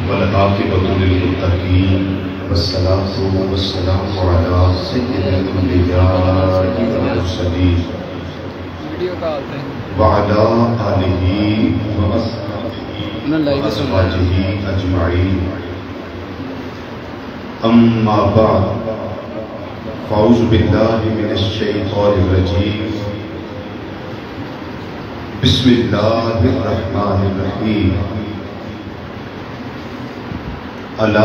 والعاقبۃ للمتقین والصلاة والسلام علی سید الانبیاء والمرسلین وعلی آلہ وأزواجہ اجمعین اما بعد فاعوذ باللہ من الشیطان الرجیم بسم اللہ الرحمن الرحیم الا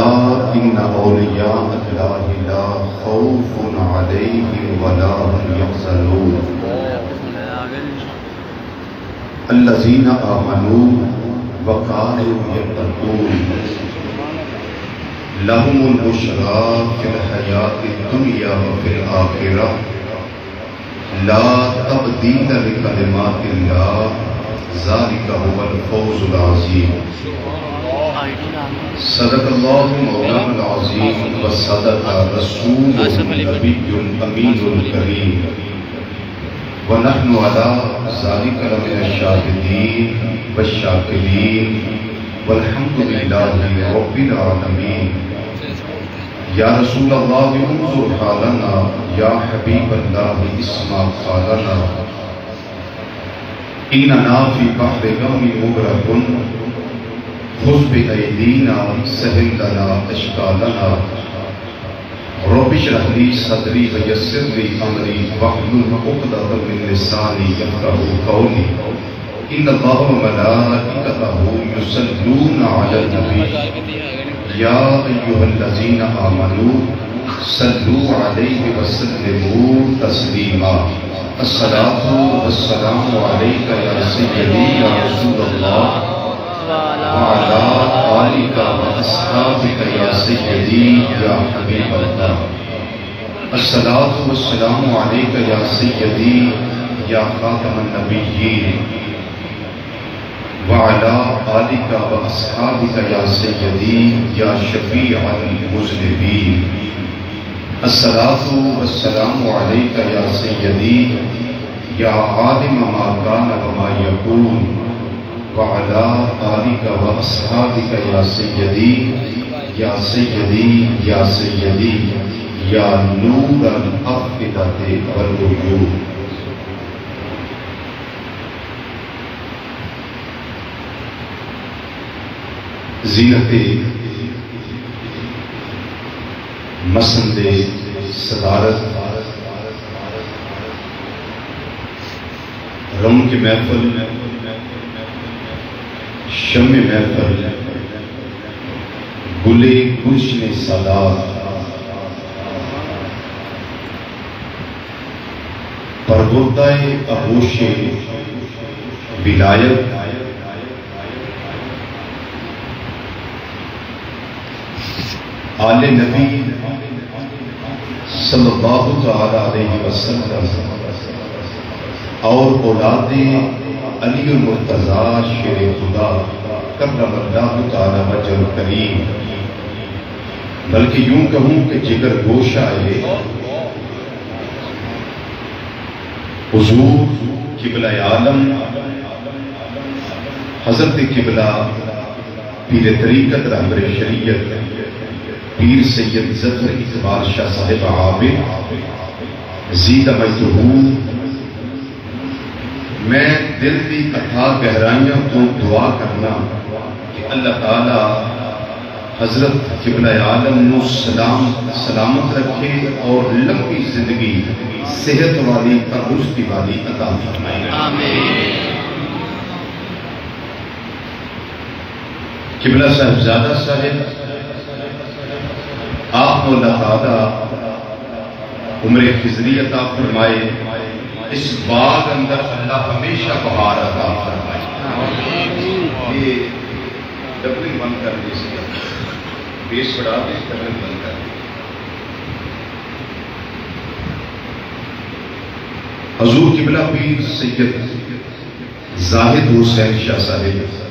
ان اولیاء اللہ لا خوف علیہم ولا هم یحزنون الذین آمنوا وكانوا يتقون لهم البشرى في الحياة الدنيا وفي الآخرة لا تبديل لكلمات الله ذلك هو الفوز العظيم صدق الله مولانا العظيم وصدق رسوله النبي الأمين الكريم ونحن على ذلك لمن الشاهدين والشاكرين والحمد لله رب العالمين یا رسول اللہ انظر حالنا یا حبیب اللہ اسمع قالنا اننا فی بحر غم مغرق خذ بأیدینا سہل لنا اشکالنا رب اشرح لی صدری ویسر لی امری واحلل عقدۃ من لسانی یفقهوا قولی ان اللہ وملائکتہ یصلون علی النبی یا ایہا الذین آمنوا صلوا علیہ وسلموا تسلیما الصلاۃ والسلام علیک یا سیدی یا رسول اللہ وعلی آلک واصحابک یا سیدی یا حبیب اللہ الصلاۃ والسلام علیک یا سیدی یا خاتم النبیین وعلى آلك وأصحابك يا سيدي يا شفيع المذنبين الصلاة والسلام عليك يا سيدي يا عالم ما كان وما يكون وعلى آلك وأصحابك يا سيدي يا سيدي يا سيدي يا نور الأفئدة والعيون زینت مسند صدارت غم کی محفل شم محفل گلے گلشن سادات پرگردہ آغوش ولایت آل نبی صلی اللہ تعالی علیہ وسلم اور اولاد علی المرتضی شیر خدا کرم اللہ تعالی وجہ کریم بلکہ یوں کہوں کہ جگر گوش آئے حضور قبلہ عالم حضرت قبلہ پیر طریقت رہبر شریعت پیر سید ظفر اقبال شاہ صاحب عابد زید مجدہ میں دل دی اتھا گہرائیاں تو دعا کرنا کہ اللہ تعالی حضرت قبلہ عالم نو سلامت رکھے اور لمبی زندگی صحت والی تندرستی والی عطا فرمائے آمین قبلہ صاحبزادہ صاحب آپ کو اللہ تعالیٰ عمر خضری عطا فرمائے اس باغ اندر اللہ ہمیشہ بہار عطا فرمائے یہ ڈبلنگ بند کر دی سے بیس بڑھا دے ڈبلنگ بند کر دی حضور قبلہ پیر سید زاہد حسین شاہ صاحب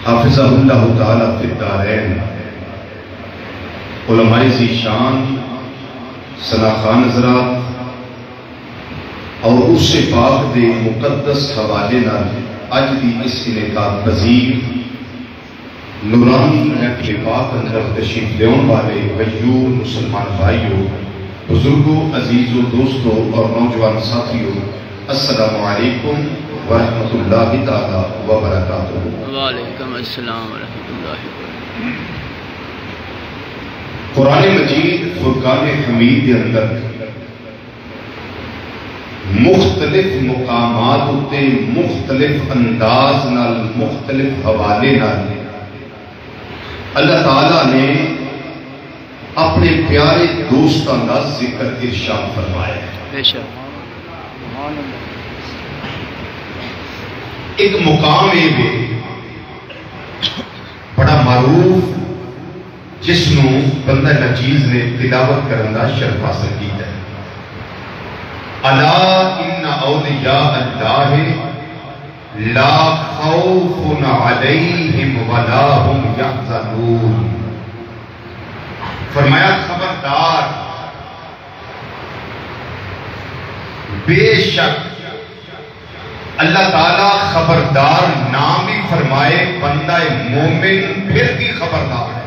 حافظہ اللہ تعالیٰ فی الدارین علماء ذیشان سناخان حضرات اور اس سے پاک دے مقدس حوالے نال اج دی اس انعقاد پذیر نورانی محفل پاک اندر تشریف لیون والے غیور مسلمان بھائیوں، بزرگوں، عزیزوں، دوستوں اور نوجوان ساتھیوں، السلام علیکم ورحمۃ اللہ تعالی وبرکاتہ۔ وعلیکم السلام ورحمۃ اللہ وبرکاتہ۔ قرآن مجید فرقان حمید کے اندر مختلف مقامات اتے مختلف انداز نال مختلف حوالے نال اللہ تعالیٰ نے اپنے پیارے دوستان کا ذکر ارشاد فرمایا ہے۔ ایک مقام ہے بڑا معروف جس نو بندہ نچیز نے تلاوت کرنے کا شرف حاصل کیا ہے۔ الا ان اولیاء اللہ لا خوف علیہم ولا هم یحزنون۔ فرمایا خبردار، بے شک اللہ تعالیٰ خبردار نام بھی فرمائے بندہ مومن پھر بھی خبردار ہے،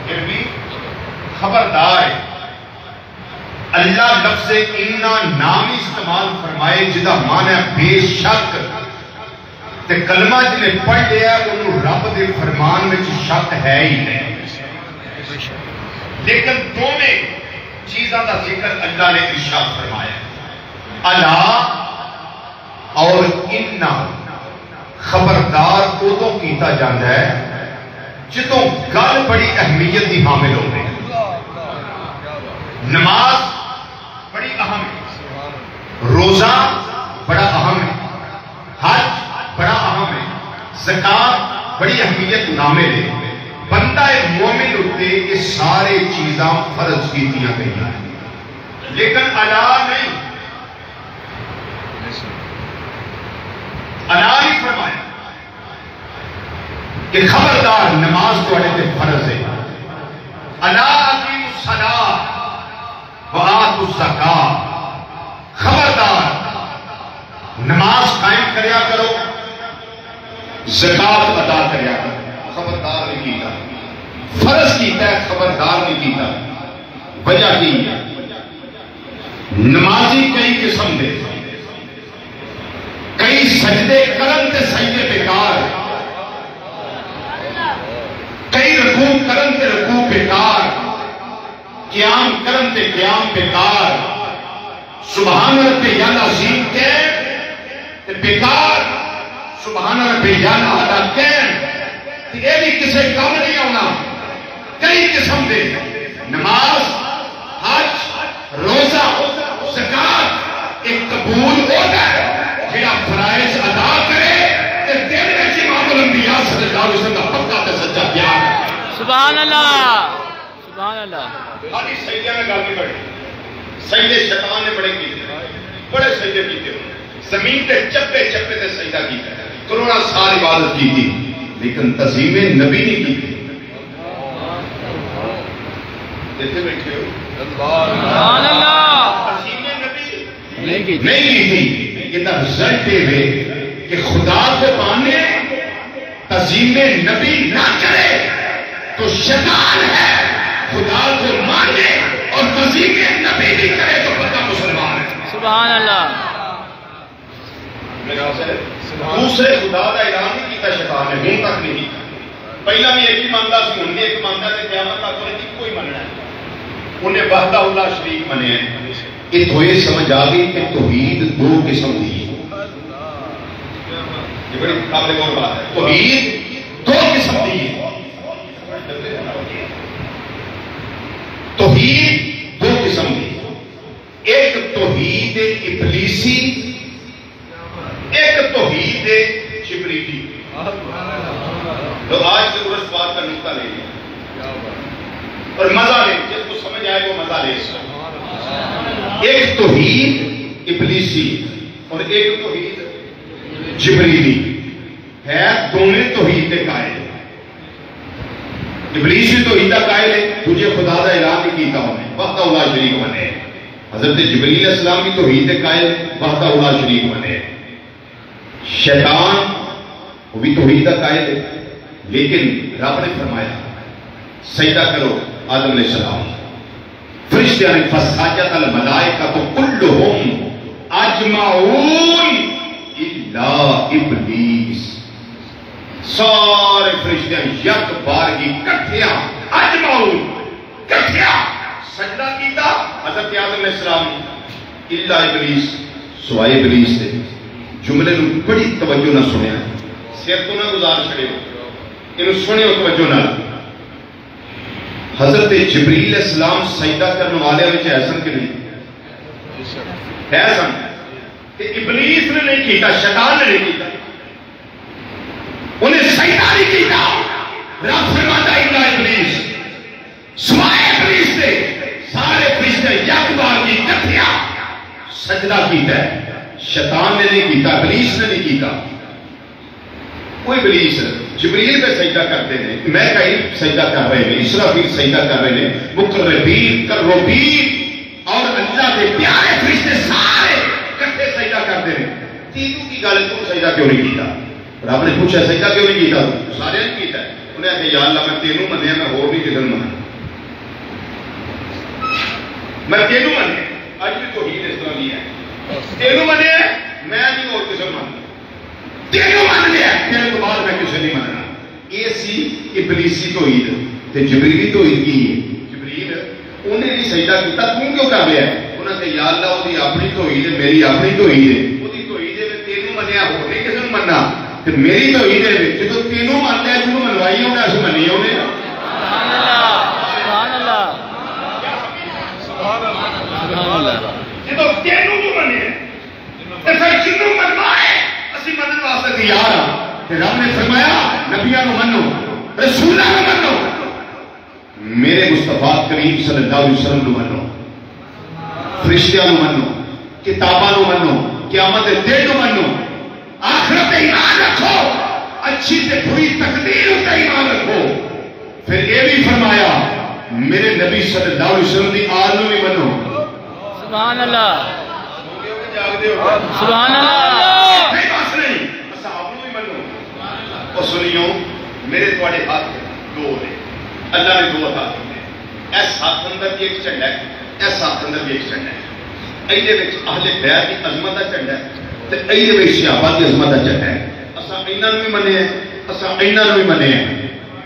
پھر بھی خبردار ہے۔ اللہ لفظ انا نام استعمال فرمائے جدا معنی بے شک، تے کلمہ جنہیں پڑھ لیا انہوں رب دے فرمان میں شک ہے ہی نہیں، لیکن دونوں چیزاں دا ذکر اللہ نے ارشاد فرمایا۔ اللہ اور انا خبردار ادو کیتا جاتا ہے جدوں گل بڑی اہمیت کی حامل ہو گئی۔ نماز بڑی اہم ہے، روزہ بڑا اہم ہے، حج بڑا اہم ہے، زکات بڑی اہمیت نامے لے، بندہ مومن ہوتے یہ سارے چیزاں فرض کی دیا گئی ہیں، لیکن الا نہیں، الا ہی فرمایا کہ خبردار نماز کو اڑے فرض ہے۔ الا اقیموا الصلاۃ وآتوا الزکاۃ، خبردار نماز قائم کریا کرو، زکات ادا کریا کرو۔ خبردار نہیں کیتا، فرض کیتا ہے، خبردار نہیں کیتا۔ وجہ کی نمازی کئی قسم دے، کئی سجدے کرن تے سجدے بیکار، کئی رکوع کرن تے رکوع بیکار، قیام کرن تے قیام بیکار، سبحان ربی العظیم تے بیکار، سبحان ربی الاعلی تے یہ بھی کسی کام نہیں آنا۔ کئی قسم دے نماز، حج، روزہ، زکات ایک قبول ہوتا ہے جڑا فرائض ادا کرے تے دل وچ امام الانبیاء صلی اللہ علیہ وسلم کا پکا تے سچا پیار ہے۔ سبحان اللہ، سبحان اللہ۔ خالی سجدے میں گل نہیں بڑی، سجدے شیطان نے بڑے کیتے، بڑے سجدے کیتے، زمین تے چپے چپے تے سجدہ کیتا، کروڑا سال عبادت کی تھی، لیکن تعظیم نبی نہیں کی تھی۔ جیسے بیٹھے ہو سبحان اللہ، تعظیم نبی نہیں کی تھی۔ یہ رزلٹ ہے کہ خدا کو مانے تعظیم نبی نہ کرے تو شیطان ہے، خدا کو مانے اور تعظیم نبی نہیں کرے تو بندہ مسلمان ہے۔ سبحان اللہ۔ دوسرے خدا کا اعلان نہیں کیتا شیطان نے، ہوں تک نہیں کیتا۔ پہلا بھی ایک ہی مانتا سی، ہوں ایک مانتا تے قیامت تک انہیں ایک ہی مننا ہے، انہیں وحدہ اللہ شریک منے ہیں۔ یہ تو یہ سمجھ آ گئی کہ توحید دو قسم دی ہے، یہ بڑی قابل غور بات ہے۔ توحید دو قسم دی ہے، توحید دو قسم دی، ایک توحید ابلیسی، ایک توحید جبریلی۔ تو آج سے اس بات کا نقطہ لے لیں اور مزہ لیں، جس کو سمجھ آئے وہ مزہ لے۔ ایک توحید ابلیسی اور ایک توحید جبریلی ہے، دونوں توحید کے قائل۔ ابلیسی توحید کا قائل ہے، تجھے خدا کا اعلان نہیں کیتا انہیں، وحدہ اللہ شریک بنے۔ حضرت جبریل علیہ السلام کی توحید کے قائل ہے، وحدہ اللہ شریک بنے۔ شیطان وہ بھی توحید کا قائل ہے، لیکن رب نے فرمایا سجدہ کرو آدم علیہ السلام، فرشتیاں نے فسجد الملائکۃ کلھم اجمعون الا ابلیس، سارے فرشتے یک بارگی کٹھیا اجمعون کٹھیا سجدہ کیتا حضرت آدم علیہ السلام الا ابلیس، سوائے ابلیس سے۔ جملے نو بڑی توجہ نہ سنیا، سر تو نہ گزار چھڑے، انہوں سنیو توجہ نہ۔ حضرت جبریل علیہ السلام سجدہ کرنے والے وچ ایسن کہ نہیں ہے سن، کہ ابلیس نے نہیں کیتا، شیطان نے نہیں کیتا، انہیں سجدہ نہیں کیتا۔ رب فرماتا ہے الا ابلیس، سوائے ابلیس سے سارے فرشتے یک بار کی کٹھیا سجدہ کیتا ہے۔ شیطان نے نہیں کیتا، ابلیس نے نہیں کیتا۔ کوئی ابلیس جبریل پہ سجدہ کرتے ہیں، میکائیل سجدہ کر رہے ہیں، اسرافیل سجدہ کر رہے ہیں، مقربین کروبین اور اللہ کے پیارے فرشتے سارے کٹھے سجدہ کرتے ہیں۔ تینوں کی گل تو سجدہ کیوں نہیں کیتا؟ رب نے پوچھا سجدہ کیوں نہیں کیتا؟ سارے نے کیتا ہے۔ انہیں کہا یا اللہ میں تینوں منیا، میں اور نہیں کدھر منا، میں تینوں منیا۔ اج بھی توحید اس طرح نہیں ہے، تینوں منیا میں نہیں اور کسی مننا، تینوں من لیا تیرے تو بعد میں کسی نہیں مننا۔ یہ سی ابلیسی توحید تے جبریلی توحید کی ہے۔ جبریل انہیں نہیں سجدہ کیتا، تو کیوں کر لیا؟ انہوں نے کہا یا اللہ وہ اپنی توحید ہے، میری اپنی توحید ہے، وہ توحید ہے میں تینوں منیا ہو نہیں کسی نے مننا، تے میری توحید ہے جب تینوں من لیا جنہوں منوائی ہونا اسی منی ہونے۔ سبحان اللہ سبحان اللہ، جب تینوں جو منے تے پھر جنوں منوائے اسی منن واسطے تیار ہاں۔ تے رب نے فرمایا نبیاں نو منو، رسولاں نو منو، میرے مصطفیٰ کریم صلی اللہ علیہ وسلم نو منو، فرشتیاں نو منو، کتاباں نو منو، قیامت دے دن نو منو، آخرت تے ایمان رکھو، اچھی تے بری تقدیر تے ایمان رکھو۔ پھر یہ بھی فرمایا میرے نبی صلی اللہ علیہ وسلم دی آل نو بھی منو۔ سبحان اللہ سبحان اللہ، نہیں بس نہیں اصحاب نو بھی منو۔ اور سنیو میرے تواڈے ہاتھ دو نے، اللہ نے دو ہاتھ دیتے، اس ہاتھ اندر ایک جھنڈا ہے، اس ہاتھ اندر ایک جھنڈا ہے، ایدے وچ اہل بیت کی عظمت دا جھنڈا ہے تے ایدے وچ صحابہ کی عظمت دا جھنڈا ہے۔ اساں انہاں نوں بھی منے ہیں، اساں انہاں نوں بھی منے ہیں،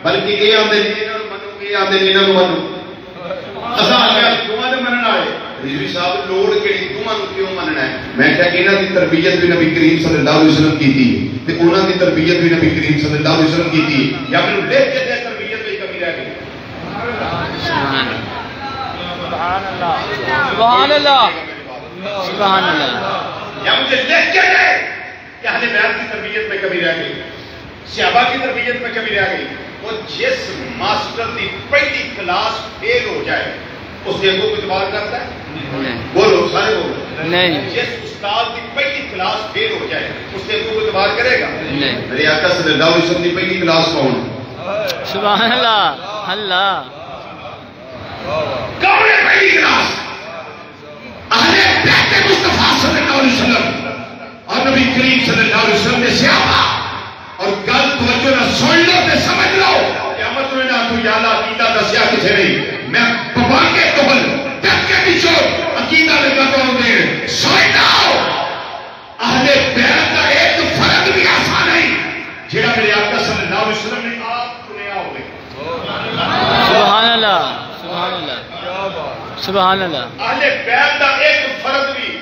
بلکہ اے آندے نے انہاں نوں منو، اے آندے نے انہاں نوں منو۔ اساں آگے دوواں دے منن والے رضوی صاحب لوڑ کیڑی دوواں نوں کیوں مننا ہے؟ میں کہا کہ انہاں دی تربیت بھی نبی کریم صلی اللہ علیہ وسلم کیتی تے انہاں دی تربیت بھی نبی کریم صلی اللہ علیہ وسلم کیتی، یا پھر لکھ کے دے تربیت میں کمی رہ گئی۔ سبحان اللہ سبحان اللہ سبحان اللہ، یا مجھے لکھ کے دے کہ اہل بیت کی تربیت میں کمی رہ گئی، صحابہ کی تربیت میں کمی رہ گئی۔ وہ جس ماسٹر دی پہلی کلاس فیل ہو جائے اس کے کو اعتبار کرتا ہے؟ بولو سارے بولو نہیں۔ جس استاد کی پہلی کلاس فیل ہو جائے اس کے کو اعتبار کرے گا؟ نہیں۔ میرے آقا صلی اللہ علیہ وسلم کی پہلی کلاس کون؟ سبحان اللہ اللہ، کون ہے پہلی کلاس؟ اہل بیت مصطفیٰ صلی اللہ علیہ وسلم اور نبی کریم صلی اللہ علیہ وسلم نے صحابہ۔ اور گل توجہ نہ سن لو تے سمجھ لو، قیامت میں نہ تو یا اللہ عقیدہ دسیا کسے نہیں، میں پپا کے قبل ڈٹ کے پیچھو عقیدہ لگا تو دے سوچ لو۔ اہل بیت کا ایک فرد بھی آسان نہیں جہاں میرے آقا صلی اللہ علیہ وسلم نے آپ چنیا ہوئے۔ سبحان اللہ سبحان اللہ سبحان اللہ، اہل بیت کا ایک فرد بھی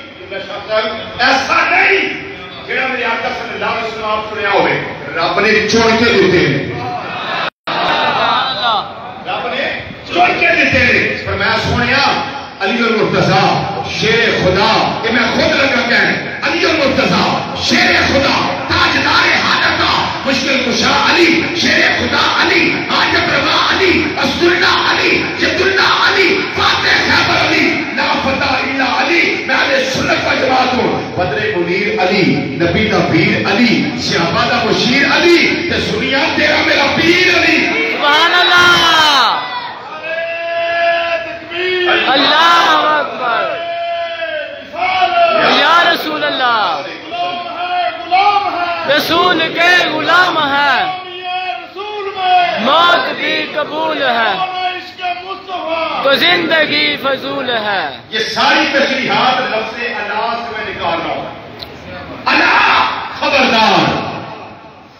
ایسا نہیں جہاں میرے آقا صلی اللہ علیہ وسلم آپ چنیا ہوئے۔ رب نے چن کے دیتے ہیں، رب نے چن کے دیتے ہیں۔ پر میں سنیا علی المرتضیٰ شیر خدا، کہ میں خود لگا کہنے علی المرتضیٰ شیر خدا، تاجدار حالتہ، مشکل کشا علی، شیر خدا علی، حاجت روا علی، اسد اللہ علی، جد اللہ علی، فاتح خیبر علی، لا فتح الا علی، میں علیہ سنت کا جماعت ہوں۔ بدر منیر علی، نبی دا پیر علی، صحابہ دا بشیر علی، تے سنیا تیرا میرا پیر علی۔ سبحان اللہ اللہ اکبر یا رسول اللہ، غلام ہے رسول کے غلام ہے، موت بھی قبول ہے تو زندگی فضول ہے۔ یہ ساری تشریحات لفظ اللہ سے میں نکال رہا ہوں۔ اللہ خبردار،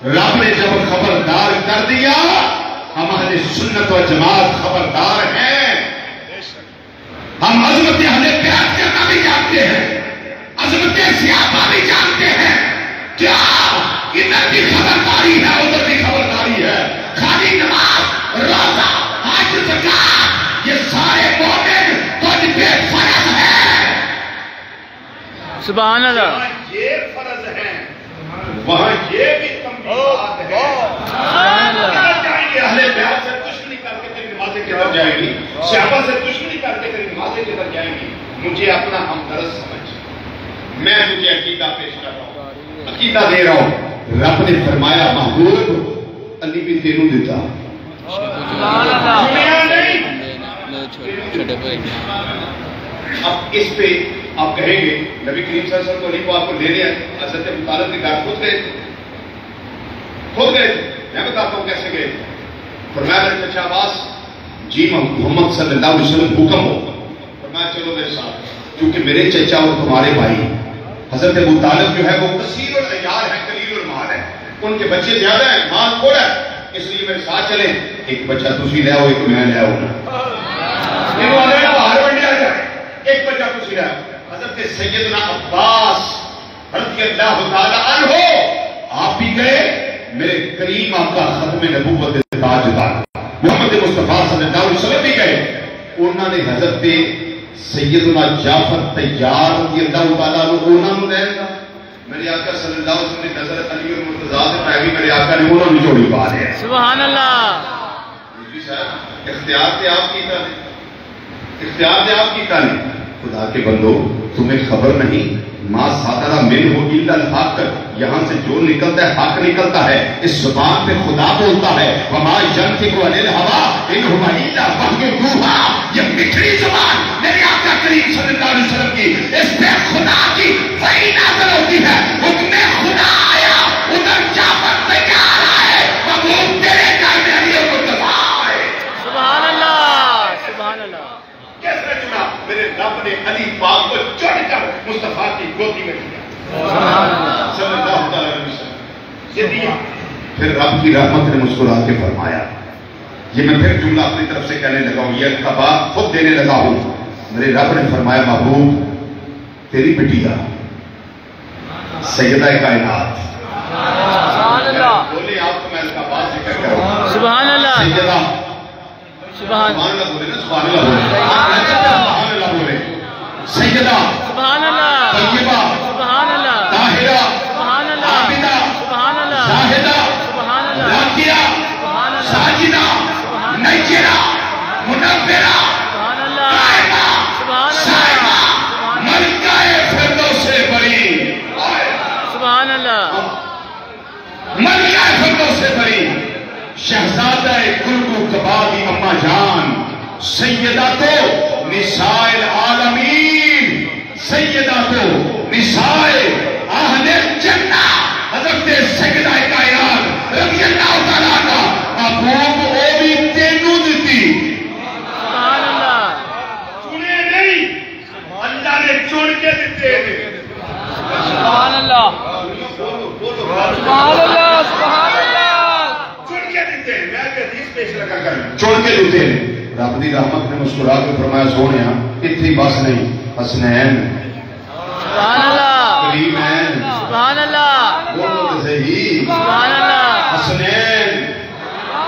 رب نے جب خبردار کر دیا، ہم اہل سنت و جماعت خبردار ہیں۔ ہم عظمت اہل بیعت کرنا بھی جانتے ہیں، عظمت صحابہ بھی جانتے ہیں۔ کیا ادھر بھی خبرداری ہے، ادھر بھی خبرداری ہے۔ خالی نماز، روزہ، حج، زکات، یہ سارے مومن تجھ پہ فرض ہے۔ سبحان اللہ، یہ فرض ہے، وہاں یہ بھی تنبیہات ہے۔ سبحان اللہ۔ جائیں گے اہل بیعت سے دشمنی کر کے تیری نمازیں کدھر جائیں گی، صحابہ سے دشمنی کر کے تیری نمازیں کدھر جائیں گی۔ مجھے اپنا ہمدرد سمجھ، میں تجھے عقیدہ پیش کر رہا ہوں، عقیدہ دے رہا ہوں۔ رب نے فرمایا محبوب علی بھی تینوں دیتا، سبحان اللہ۔ دنیا نہیں۔ چھوٹے بھائی، اب اس پہ آپ کہیں گے نبی کریم صلی اللہ علیہ وسلم تو علی کو آپ کو لینے حضرت ابو طالب کے گھر خود گئے تھے۔ میں بتاتا ہوں کیسے گئے۔ فرمایا میرے چچا عباس، جی محمد صلی اللہ علیہ وسلم حکم ہو۔ فرمایا چلو میرے ساتھ، کیونکہ میرے چچا اور تمہارے بھائی حضرت ابو طالب جو ہے وہ کثیر العیال ہے، قلیل المال ہے، ان کے بچے زیادہ ہیں، مال تھوڑا ہے، اس لیے میرے ساتھ چلیں۔ ایک بچہ تسی لے آؤ، ایک میں لے آؤں گا، باہر بنڈیا جائے، ایک بچہ تسی لے آؤ۔ حضرت سیدنا عباس رضی اللہ تعالی عنہ آپ بھی گئے، میرے کریم آقا ختم نبوت تاجدار محمد مصطفیٰ صلی اللہ علیہ وسلم بھی گئے۔ انہوں نے حضرت سیدنا جعفر طیار رضی اللہ تعالیٰ عنہ انہوں نے لے گا، میرے آقا صلی اللہ علیہ وسلم نے نظر علی اور مرتضیٰ سے پہلی میرے آقا نے انہوں نے جوڑی پا لیا۔ سبحان اللہ۔ اختیار سے آپ کی نہیں، اختیار سے آپ کی نہیں۔ خدا کے بندو، تمہیں خبر نہیں ما صادر منہ الا الحق، یہاں سے جو نکلتا ہے حق نکلتا ہے۔ اس زبان پہ خدا بولتا ہے، وما ينطق عن الهوى ان هو الا وحی یوحی۔ یہ میٹھی زبان میرے آقا کریم صلی اللہ علیہ وسلم کی، اس پہ خدا کی وحی نازل ہوتی ہے۔ حکم خدا آیا، ادھر جعفر تیار آئے، محبوب تیرے گھر میں علی اور مرتضیٰ آئے۔ سبحان اللہ، سبحان اللہ۔ کیسے چنا؟ میرے رب نے علی پاک کو چڑھ کر مصطفیٰ کی گودی میں دیا صلی اللہ علیہ وسلم، یہ دیا۔ پھر رب کی رحمت نے مسکرا کے فرمایا، یہ میں پھر جملہ اپنی طرف سے کہنے لگا ہوں، یہ خبر خود دینے لگا ہوں۔ میرے رب نے فرمایا محبوب تیری بٹیا سیدہ کائنات، سبحان اللہ، بولے آپ کو میں اس کا بات ذکر کروں، سبحان اللہ، سیدہ سبحان اللہ بولے نا، سبحان اللہ بولے، سبحان اللہ بولے، سیدہ سبحان اللہ، طیبہ سبحان اللہ، طاہرہ سبحان اللہ، عابدہ سبحان اللہ، زاہدہ سبحان اللہ، راکیہ سبحان اللہ، ساجدہ نیچرہ منورہ سبحان اللہ، قائمہ سبحان سائمہ اللہ، ملکہ فردوس بری، سبحان اللہ، ملکہ فردوس بری، شہزادہ گلگو کبابی اماں جان، سیدہ تو نساء العالمین، سیدہ تو نساء اہل جنہ، حضرت سیدہ کائنات رضی اللہ تعالیٰ عنہ، محبوب او بھی تینوں دیتی۔ سبحان اللہ، چنے نہیں، اللہ نے چن کے دیتے ہیں۔ سبحان اللہ، سبحان اللہ، سبحان اللہ، چن کے دیتے ہیں، میں ایک حدیث پیش لگا کر چن کے دیتے ہیں۔ رب دی رحمت نے مسکرا کے فرمایا سونیا اتنی بس نہیں، حسنین سبحان اللہ، کریمین، سبحان اللہ، بولو تو صحیح، سبحان اللہ، حسنین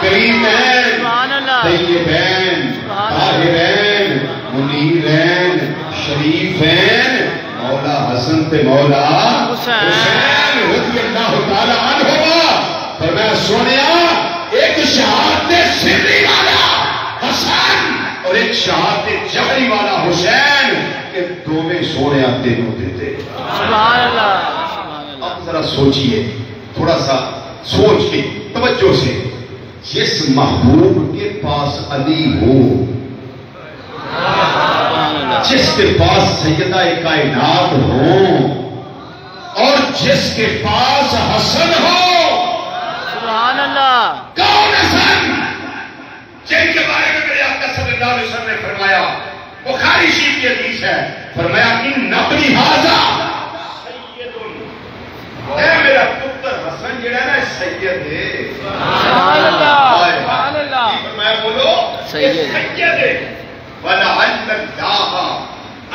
کریمین سبحان اللہ، طیبین طاہرین منیرین شریفین، مولا حسن تے مولا حسین رضی اللہ تعالی عنہما۔ فرمایا سونیا ایک شہادت سری والا حسن اور ایک شہادت جہری والا حسین، کہ دونوں سونے تینوں دیتے۔ سبحان اللہ، سبحان اللہ، اب ذرا سوچئے، تھوڑا سا سوچ کے توجہ سے، جس محبوب کے پاس علی ہو، جس کے پاس سیدہ کائنات ہو، اور جس کے پاس حسن نے فرمایا، بخاری شریف کی حدیث ہے، فرمایا ان نبی ھذا سید، اے میرا پتر حسن جڑا نا سید ہے۔ سبحان اللہ، سبحان اللہ، فرمایا بولو سید ہے۔ وَلَعَلَّ اللَّهَ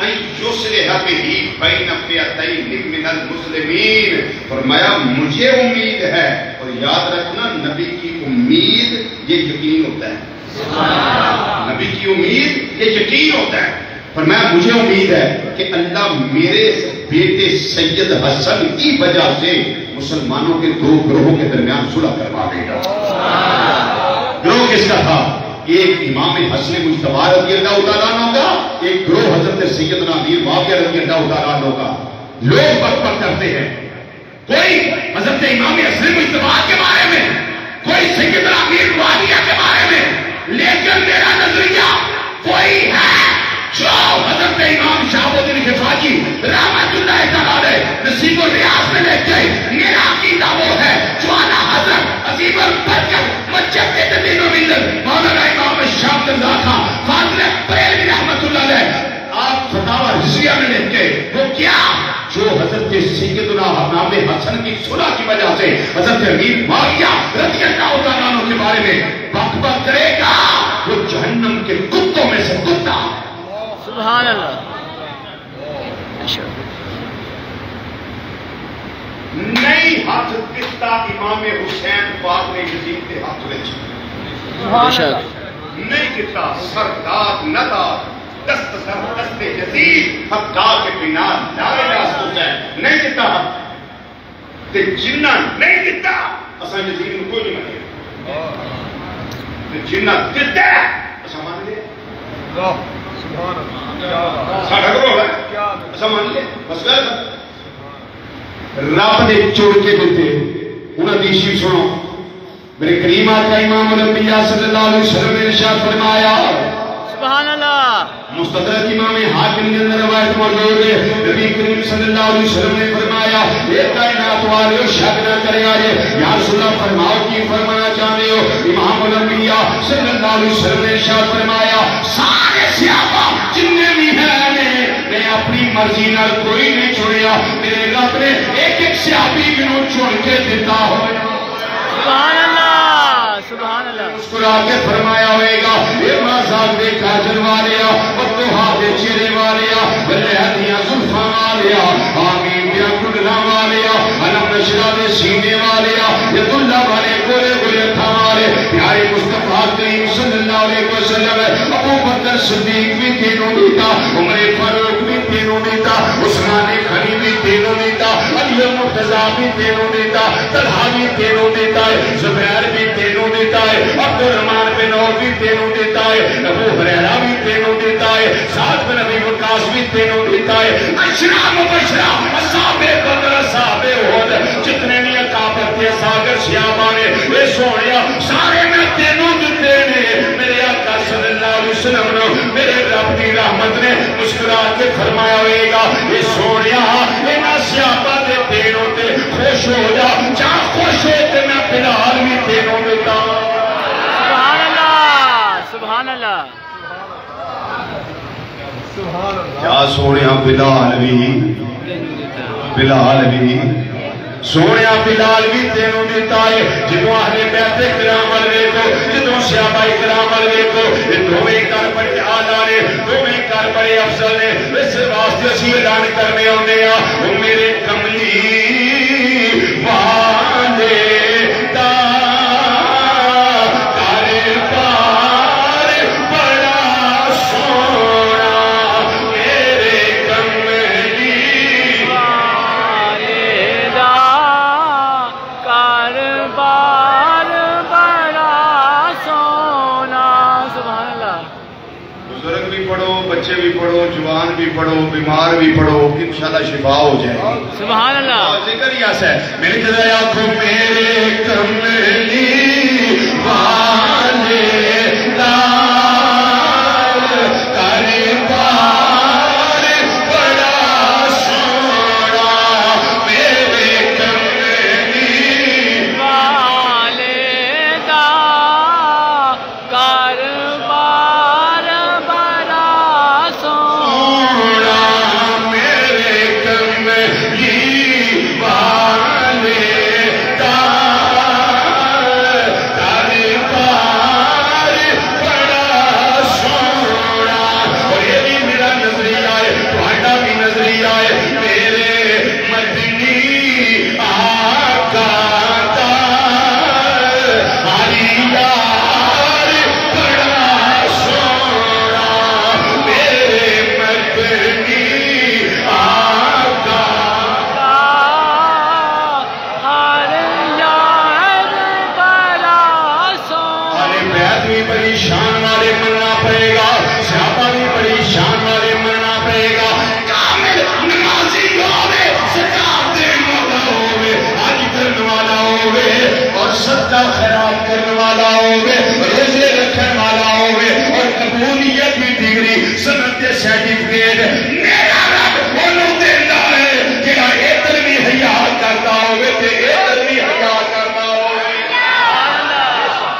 أَن يُصْلِحَ بِهِ بَيْنَ فِئَتَيْنِ مِنَ الْمُسْلِمِينَ، فرمایا مجھے امید ہے، اور یاد رکھنا نبی کی امید یہ یقین ہوتا ہے، نبی کی امید یہ یقین ہوتا ہے۔ فرمایا مجھے امید ہے کہ اللہ میرے بیٹے سید حسن کی وجہ سے مسلمانوں کے دو گروہوں کے درمیان صلح کروا دے گا۔ گروہ کس کا تھا؟ ایک امام حسن مجتبی رضی اللہ تعالیٰ عنہ کا، ایک گروہ حضرت سیدنا امیر معاویہ رضی اللہ تعالیٰ عنہ کا۔ لوگ بک کرتے ہیں، کوئی حضرت امام حسن مجتبی کے بارے میں، کوئی سیدنا امیر معاویہ کے بارے میں، لیکن میرا نظریہ کوئی ہے جو حضرت امام شہاب الدین خفاجی رحمۃ اللہ تعالی نصیب الریاض میں لے کے، میرا عقیدہ وہ ہے جو اعلیٰ حضرت عظیم البرکت مجدد دین و ملت مولانا امام شاہ رضا خان فاضل بریلوی رحمۃ اللہ علیہ آپ فتاوی رضویہ میں لے کے، وہ کیا جو حضرت سیدنا امام حسن کی صلح کی وجہ سے حضرت امیر معاویہ رضی اللہ تعالیٰ عنہ کے بارے میں بک بک کرے گا، وہ جہنم کے کتوں میں سے کتا۔ سبحان اللہ، نہیں ہاتھ دتا امام حسین پاک نے یزید کے ہاتھ وچ، نہیں دتا سردار ندار دست سر دست یزید حقا کے بنا لا الہ الا حسین نہیں دتا، تے جنہ نہیں دتا اساں یزید نو کوئی نہیں منیا، تے جنہ دتا اساں مان لیا۔ ساڈا گروہ ہے اساں مان لیا، بس گل رب نے چڑ کے دیتے۔ انہاں دی شی سنو، میرے کریم آقا امام الانبیاء صلی اللہ علیہ وسلم نے ارشاد فرمایا، سبحان اللہ، مستدرک امام حاکم کے اندر روایت موجود ہے، نبی کریم صلی اللہ علیہ وسلم نے فرمایا، اے کائنات والے شک نہ کرے آئے، یا رسول اللہ فرماؤ کی فرمانا چاہتے ہو؟ امام الانبیاء صلی اللہ علیہ وسلم نے ارشاد فرمایا، سارے صحابہ جتنے بھی ہیں میں اپنی مرضی نال کوئی نہیں چھوڑیا، میرے رب نے ایک ایک صحابی کو چن کے دیتا ہو۔ سبحان اللہ، سبحان اللہ، مسکرا کے فرمایا ہوئے گا، اے مازاق دے کاجل والیا، وطوہا دے چہرے والیا، بلہدیاں زلفاں والیا، آمین دیا کلنا والیا، علم نشرہ دے سینے والیا، ید اللہ والے گولے گولے تھا والے، پیارے مصطفیٰ کریم صلی اللہ علیہ وسلم، ابو بکر صدیق بھی تینوں دیتا، عمر فاروق بھی تینوں دیتا، عثمان غنی بھی تینوں دیتا، علی مرتضیٰ بھی تینوں دیتا، طلحہ بھی تینوں دیتا ہے، زبیر بھی تینوں دیتا ہے، عبد الرحمن بن عوف بھی تینوں دیتا ہے، ابو ہریرہ بھی تینوں دیتا ہے، سعد بن ابی وقاص بھی تینوں دیتا ہے، اشرا مبشرہ اصحاب بدر اصحاب احد جتنے بھی اکابر تھے ساگر صحابہ نے، اے سونیا سارے میں تینوں دیتے ہیں۔ میرے آقا صلی اللہ علیہ وسلم نے میرے رب کی رحمت نے مسکرا کے فرمایا ہوئے گا، اے سونیا انہاں صحابہ دے تینوں تے خوش ہو جا، جہاں خوش ہو تے میں بلال بھی تینوں دیتا ہوں۔ سبحان اللہ، سبحان اللہ، کیا سونیا بلال بھی سونیا بلال بھی تینوں دیتا ہے۔ جدوں اہل بیت کرام والے کو، جدوں صحابہ کرام والے کو، یہ دوویں کر بڑے اعلیٰ نے، دوویں کر بڑے افضل نے، اس واسطے اسی اعلان کرنے ہوندے ہاں، او میرے کملی والے دا دربار بڑا سونا، میرے کملی والے دا کاربار بڑا سونا۔ سبحان اللہ، بزرگ بھی پڑھو، بچے بھی پڑھو، جوان بھی پڑھو، بیمار بھی پڑھو، انشاءاللہ شفا ہو جائے گی۔ سبحان اللہ، ذکر ہی ایسا ہے، میرے جزائے آنکھوں میرے کملی والے دار دربار بڑا سونا، میرے کملی والے دا کاربار بڑا بڑی شان والے مننا پڑے گا، صحابہ بھی بڑی شان والے مننا پڑے گا، کامل نمازی ہوئے، زکات دینے والا ہوئے، حج کرنے والا ہوئے، اور صدقہ خیرات کرنے والا ہوئے، روزے رکھنے والا ہوئے، اور قبولیت کی ڈگری سند کے سرٹیفکیٹ میرا رب انہوں دینا ہے کہ ادھر بھی حیا کرتا ہوئے تے ادھر بھی حیا کرتا ہوئے،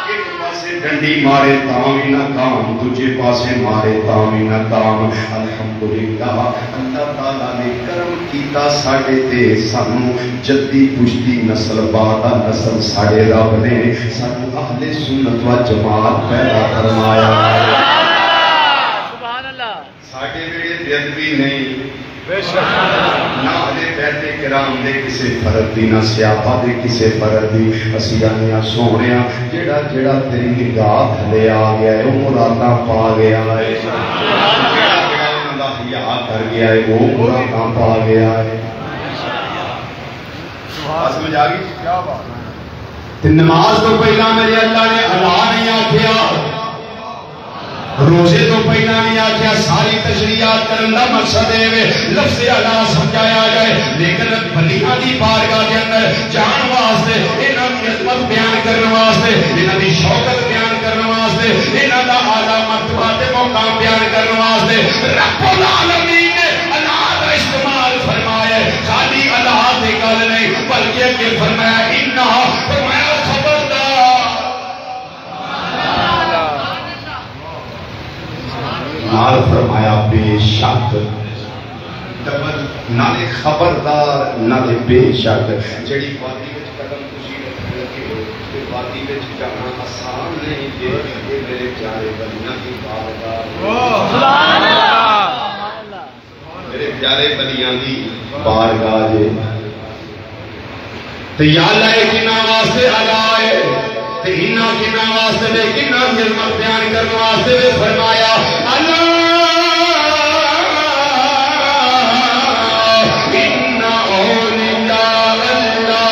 ایک پاسے ڈنڈی مارے تاں نہ کام، دوجے پاسے مارے تاں نہ کام۔ الحمدللہ اللہ تعالیٰ نے کرم کیتا ساڑے تے، سانو جدی پشتی نسل بادا نسل ساڑے رب نے سانو اہل سنت و جماعت پیدا فرمایا۔ ساڑے ویڑے بیدبی نہیں، نہ اہل بیت کرام دے کسے فرد دی، نہ صحابہ دے کسے فرد دی، اسی آنیا سونیا جڑا جڑا تیری نگاہ تھلے آ گیا ہے وہ مراداں پا گیا ہے، کر گیا ہے وہ مراداں پا گیا ہے۔ سمجھ آ گئی؟ نماز تو پہلا میرے اللہ نے اللہ نہیں آکھیا، روزے تو پہلا نہیں آکھیا، ساری تشریعات کرن دا مقصد ہے لفظ اللہ سمجھایا جائے، لیکن بلیاں دی بارگاہ کے اندر جان واسطے، انہاں دی عظمت بیان کرنے واسطے، انہاں دی شوکت بیان کرنے واسطے، انہاں دا اعلیٰ مرتبہ تے مقام بیان کرنے واسطے رب العالمین نے اللہ کا استعمال فرمایا ہے، خالی اللہ دی گل نہیں بلکہ کہ فرمایا انہا، فرمایا خبردار، نال فرمایا بے شک، ڈبل نالے خبردار نالے بے شک، جڑی وادی وچ قدم خوشی رکھے وادی وچ جانا آسان نہیں کہ یہ میرے پیارے بلیاں کی بارگاہ، میرے پیارے بلیاں کی بارگاہ جے تو یا اللہ کنہ واسطے علائے تو انہا کنہ واسطے دے کنہ عظمت بیان کرنے واسطے دے فرمایا اللہ انہا اولیاء اللہ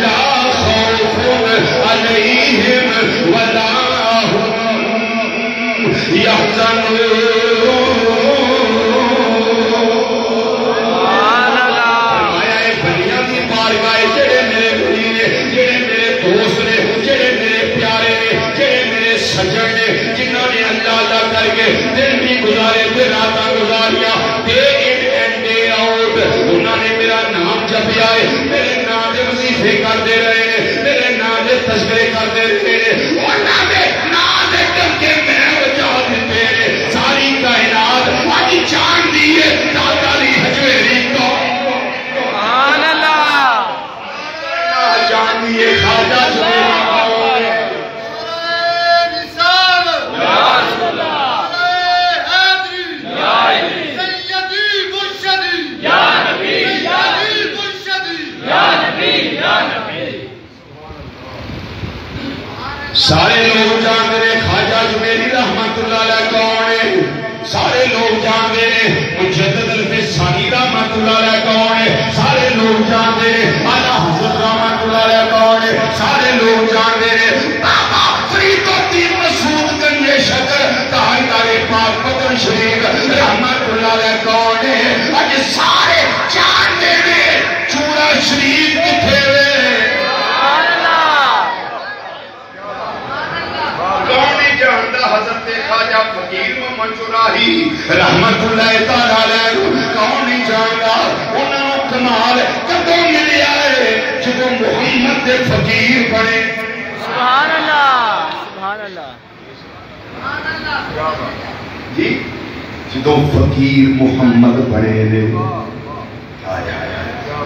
لا خوف علیہم ولا هم یحزنون، سجن نے جنہوں نے اللہ اللہ کر کے دن بھی گزارے تھے راتاں گزاریاں day in and day out, انہوں نے میرا نام جپیا ہے، میرے نام دے وظیفے کرتے رہے ہیں، میرے نام دے تذکرے کرتے رہے ہیں، انہوں نے نام دے کر کے میں بچا دیتے ہیں، ساری کائنات آج جان دیئے دادا لی حجویری کو سبحان اللہ، جان دیئے خواجہ جبیری کو سارے لوگ جانتے ہیں خواجہ جبیری رحمت اللہ علیہ کون ہے، سارے لوگ جانتے ہیں مجدد الفسانی رحمت اللہ علیہ کون ہے، سارے لوگ جانتے ہیں اعلیٰ حضرت رحمت اللہ علیہ کون ہے، سارے لوگ جانتے ہیں بابا فرید الدین مسعود گنج شکر تاجدار پاک مدن شریف رحمت اللہ علیہ کون ہے، اج سارے جانتے ہیں چورا شریف کتھے ہوئے حضرت خواجہ فقیر محمد چراہی رحمت اللہ تعالیٰ علیہ کون نہیں جانتا، انہوں کمال کدوں ملیا ہے جدوں محمد دے فقیر بنے، سبحان اللہ سبحان اللہ جی، جدوں فقیر محمد بنے نے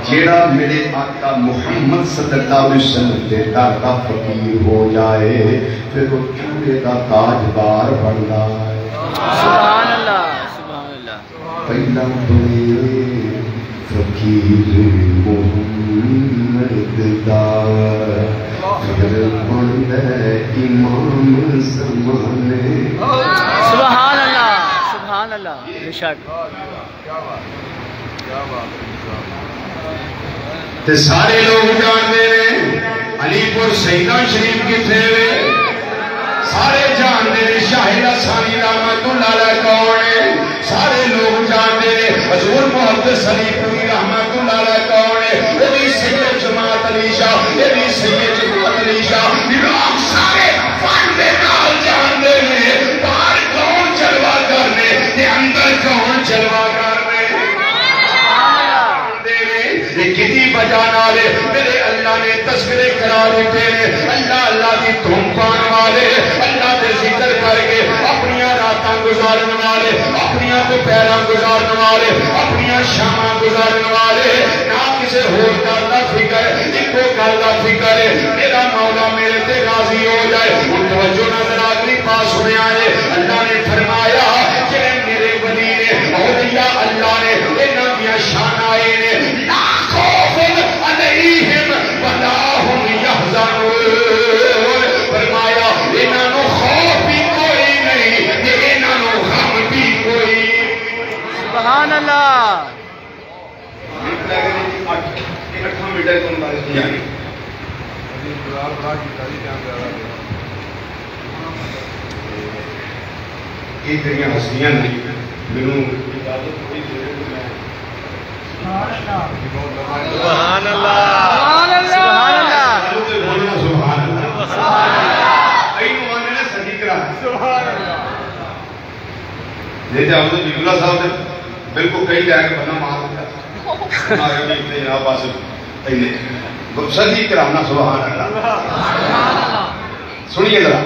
جیڑا میرے آقا محمد صلی اللہ علیہ وسلم دے دادا فقیر ہو جائے پھر وہ چورے دا تاجدار بندا ہے، سبحان اللہ سبحان اللہ، پہلا بنے فقیر محمد دا پھر بندہ امام زمانے، سبحان اللہ بے شک، تے سارے لوگ جانتے ہیں علی پور سیدہ شریف کتنے ہوئے، سارے جانتے ہیں شاہد ثانی رحمت اللہ علیہ کون ہے، سارے لوگ جانتے ہیں حضور محدث علی پوری رحمت اللہ علیہ کون ہے، یہ بھی سید جماعت علی شاہ، یہ بھی سید جماعت علی شاہ، لوگ سارے فن دے نال جانتے ہیں باہر کون جلوہ کرنے تے اندر کون جلوہ کرنے۔ یہ کتنی وجہ نالے میرے اللہ نے تذکرے کرا دیتے ہیں، اللہ اللہ کی دھوم پان والے، اللہ دے ذکر کر کے اپنی راتاں گزارن والے، اپنی دوپہراں گزارن والے، اپنی شاماں گزارن والے، نہ کسی ہور گل دا فکر، ایکو گل دا فکر ہے میرا مولا میرے تے راضی ہو جائے۔ ان توجہ نظر اگلی پاس سنیا ہے، اللہ نے فرمایا کہ میرے ولی نے اولیاء اللہ نے انہاں دی شان آئے نے لا خوف علیہم ولا هم يحزنون، فرمایا انہاں نو خوف بھی کوئی نہیں تے انہاں نو غم بھی کوئی۔ سبحان اللہ۔ یہ تیریاں ہستیاں نہیں مینوں اجازت تھوڑی دے دے میں سبحان اللہ سبحان اللہ سبحان اللہ بولنا سبحان اللہ سبحان اللہ۔ کئی مولانا نے صحیح کرا سبحان اللہ۔ جیسے احمد اللہ صاحب نے بالکل کئی لے کے بندہ مار دیا ہمارے بھی اتنے جناب پاس صحیح کرانا سبحان اللہ۔ سنیے ذرا،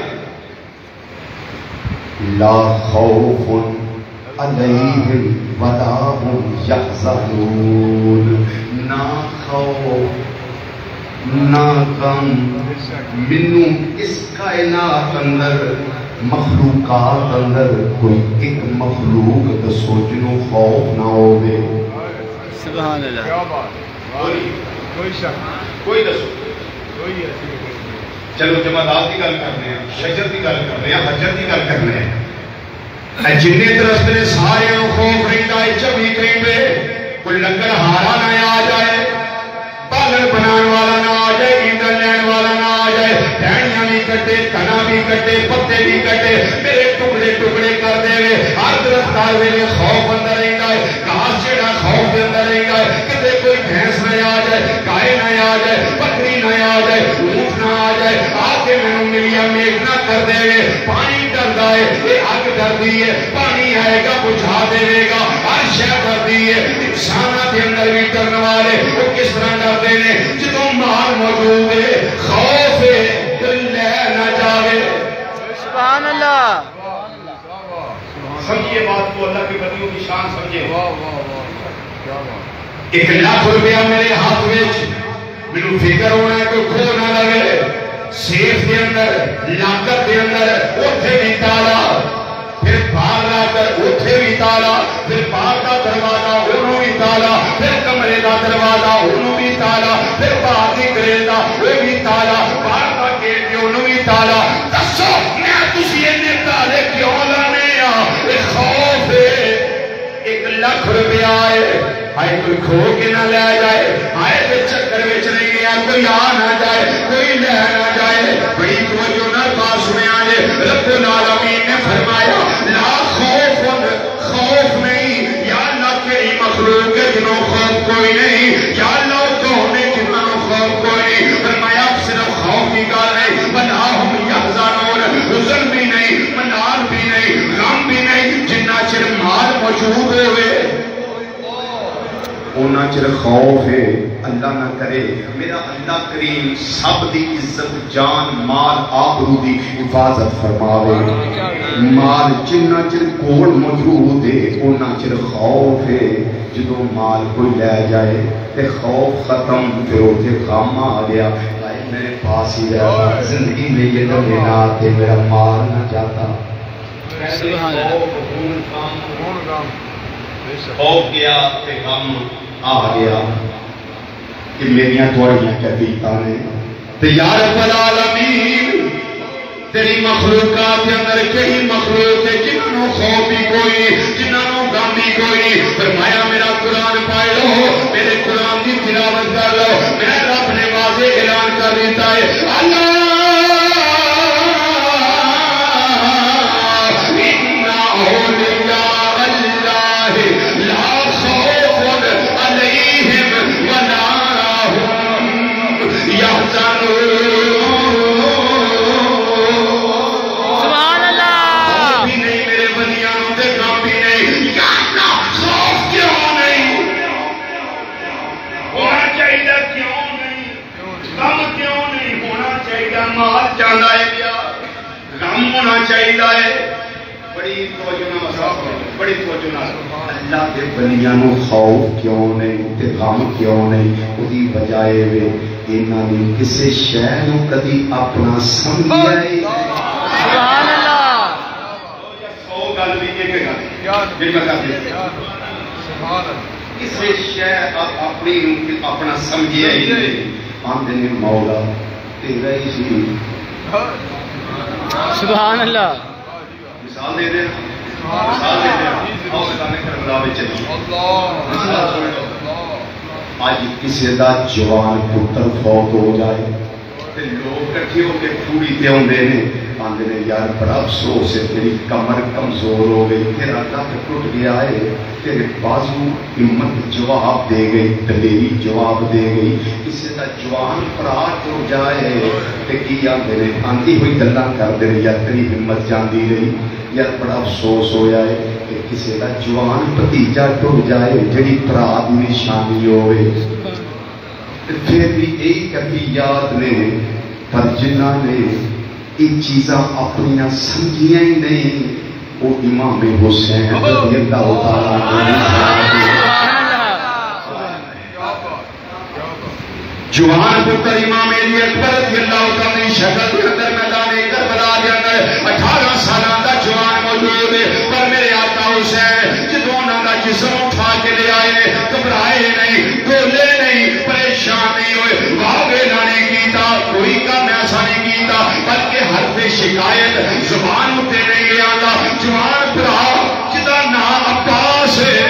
لا خوف علیہم ولا هم یحزنون، نہ خوف نہ غم، منو اس کائنات اندر مخلوقات اندر کوئی ایک مخلوق دسو جنوں خوف نہ ہوے۔ سبحان اللہ۔ کیا بات، کوئی شک، کوئی دسو، کوئی ایسی کوئی۔ چلو جماعت کی گل کرنے ہیں، شجر کی گل کرنے ہیں، حجر کی گل کرنے ہیں، جننے طرف نے سارے خوف رہتا ہے 24 گھنٹے، کوئی لنگر ہارا نہ آ جائے، بالر بنان والا نہ آ جائے، ایندھن لین والا نہ آ جائے، ٹہنیاں بھی کٹے، تنا بھی کٹے، پتے بھی کٹے، میرے ٹکڑے ٹکڑے کر دے گے، ہر طرف دار ویلے خوف اندر رہتا ہے، گھاس جڑا خوف کے اندر رہتا ہے، کتے کوئی بھینس نہ آ جائے، گائے نہ آ جائے، بکری نہ آ جائے، اونٹ نہ آ جائے، آ کے مینوں ملیا میک نہ کر دے گے، پانی ڈردا ہے، یہ اگ ڈردی ہے، پانی آئے گا بجھا دے گا، ہر شے ڈردی ہے، انساناں دے اندر بھی ڈرن والے وہ کس طرح ڈردے نے جدوں مال موجود ہے، خوف ہے دل لے نہ جاوے۔ سبحان اللہ۔ سمجھیے بات کو، اللہ کے بندیوں کی شان سمجھے۔ واہ واہ واہ، کیا بات۔ 1 لاکھ روپیہ میرے ہاتھ وچ، مینوں فکر ہونا ہے کوئی کھو نہ لگے، سیف دے اندر، لاکر دے اندر، اوتھے بھی تالا، پھر باہر لا کر اوتھے بھی تالا، پھر باہر کا دروازہ انہوں بھی تالا، پھر کمرے کا دروازہ انہوں بھی تالا، پھر باہر کی گریل کا وہ بھی تالا، باہر کا گیٹ بھی انہوں بھی تالا۔ دسو میں تسی انہیں تالے کیوں لانے آ؟ یہ خوف ہے۔ 1 لاکھ روپیہ آئے، آئے کوئی کھو کے نہ لے جائے، آئے تے چکر وچ نہیں گیا، کوئی آ نہ جائے، کوئی لے نہ جائے۔ بڑی توجہ نہ بات سنے آجے، رب العالمین نے فرمایا لا خوف، خوف نہیں، یا اللہ تیری مخلوق ہے جنہوں خوف کوئی نہیں، یا اللہ کون ہے جنہوں خوف کوئی نہیں۔ فرمایا صرف خوف کی گل نہیں، ولا هم یحزنون، حزن بھی نہیں، ملال بھی نہیں، غم بھی نہیں، جنہ چر مال موجود ہوئے اونا چر خوف ہے۔ اللہ نہ کرے میرا اللہ کریم سب دی عزت جان مال آبرو دی حفاظت فرماوے۔ مال جنہ چر کول موجود ہے اونا چر خوف ہے، جدوں مال کوئی لے جائے تے خوف ختم، پھر اوتھے غم آ گیا، میرے پاس ہی رہا، زندگی میں یہ نہ لینا تے میرا مال نہ جاتا۔ سبحان اللہ۔ خوف گیا تے غم آ گیا کہ میریاں تھوڑیاں کبیتاں نے تے یا رب العالمین تیری مخلوقات کے اندر کئی مخلوق ہے جنہوں خوف بھی کوئی، جنہوں غم بھی کوئی۔ فرمایا میرا قرآن پڑھ لو، میرے قرآن کی تلاوت کر لو، میں رب نے واضح اعلان کر دیتا ہے اللہ سبحان اللہ بھی نہیں میرے بندیاں تے غم بھی نہیں یا اللہ خوف کیوں نہیں ہونا چاہیے کیوں نہیں غم کیوں نہیں ہونا چاہیے مال چاہتا ہے کیا غم ہونا چاہیے بڑی توجہ نہ مساف بڑی توجہ نہ اللہ کے بندیاں نو خوف کیوں نہیں تے غم کیوں نہیں وہی بجائے وے انہاں نے کسے شے نو کدی اپنا سمجھیا نہیں سبحان اللہ سو گل بھی ایک گل جی میں کہتا کسے شے اپنی اپنا سمجھیا ہی نہیں آندے نے مولا تیرا ہی سی سبحان اللہ مثال دے دے مثال دے دے اور بتانے کربلا میں چلی آج کسی دا جوان پتر فوت ہو جائے تے لوگ کٹھے ہو کے پوری تے ہوندے نے آندے نے یار بڑا افسوس ہے تیری کمر کمزور ہو گئی تیرا لک ٹوٹ گیا ہے تیرے بازو ہمت جواب دے گئی دلیری جواب دے گئی کسی دا جوان پرا ہو جائے تے کی آندے نے آندی ہوئی گلاں کردے نے یار تیری ہمت جاندی رہی یار بڑا افسوس ہویا ہے کہ کسی دا جوان بھتیجا ٹوٹ جائے جڑی پرا دی نشانی ہوئے پھر بھی یہی کفیات نے پر جنہ نے یہ چیزاں اپنی سمجھیاں ہی نہیں وہ امام حسین رضی اللہ تعالیٰ جوان پتر امام علی اکبر رضی اللہ تعالیٰ شہادت کے اندر میدان کربلا کے اندر 18 سالہ کا جوان موجود ہے پر میرے آقا حسین جدوں انہاں دا جسم اٹھا کے لے آئے گھبرائے نہیں ڈولے نہیں پریشان نہیں ہوئے واوے نہیں کیتا کوئی کام ایسا نہیں کیتا بلکہ حرف شکایت زبان اتے نہیں لے آتا جوان بھرا جدا نام عباس ہے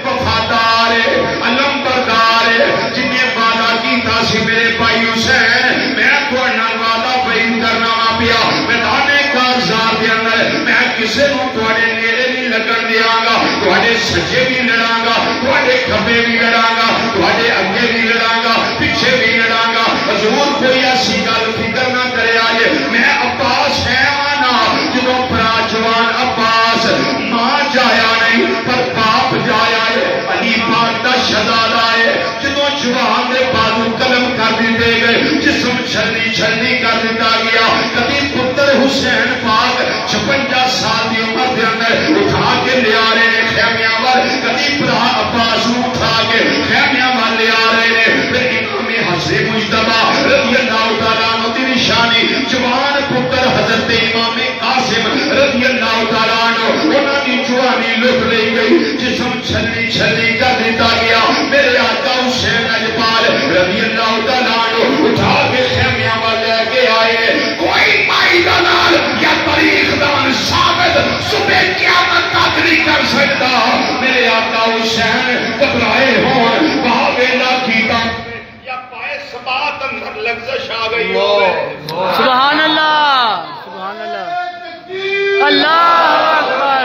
وفادار ہے علم بردار ہے جنہیں وعدہ کیتا سی میرے بھائی حسین میں تھوڑے نال وعدہ بیان کرنا پیا میدان کارزار دے اندر میں کسے نوں تھوڑے نیڑے نہیں لگن دیاں گا تھوڑے سجے بھی لڑاں گا تھوڑے کھبے بھی لڑاں گا تھوڑے اگے بھی لڑاں گا پیچھے بھی لڑاں گا حضور کوئی ایسی گل فکر نہ کرے آجے میں عباس ہے آنا جدوں پرا جوان عباس ماں جایا نہیں پر باپ جایا ہے علی پاک دا شہزادہ ہے جدوں جوان دے بازو قلم کر دیتے گئے جسم چھلنی چھلنی کر دیتا گیا کبھی پتر حسین پاک 56 سال دی عمر دے اندر اٹھا کے لے آ رہے ہیں خیمیاں وال کبھی پرا عباس اٹھا کے خیمیاں وال لے آ رہے ہیں پھر امام حسن مجتبی رضی اللہ تعالیٰ عنہ دی نشانی جوان پتر حضرت امام قاسم رضی اللہ تعالیٰ عنہ انہاں دی جوانی لٹ لئی گئی جسم چھلنی چھلنی کر دیتا گیا میرے آقا حسین اجپال رضی اللہ تعالیٰ عنہ اٹھا کے خیمیاں وال لے کے آئے کوئی مائی دلال یا تاریخ دان ثابت صبح قیامت تک نہیں کر سکتا میرے آقا حسین گھبرائے ہون وہاں ویلا کیتا یا پائے سبات اندر لغزش آ گئی سبحان اللہ سبحان اللہ اللہ اکبر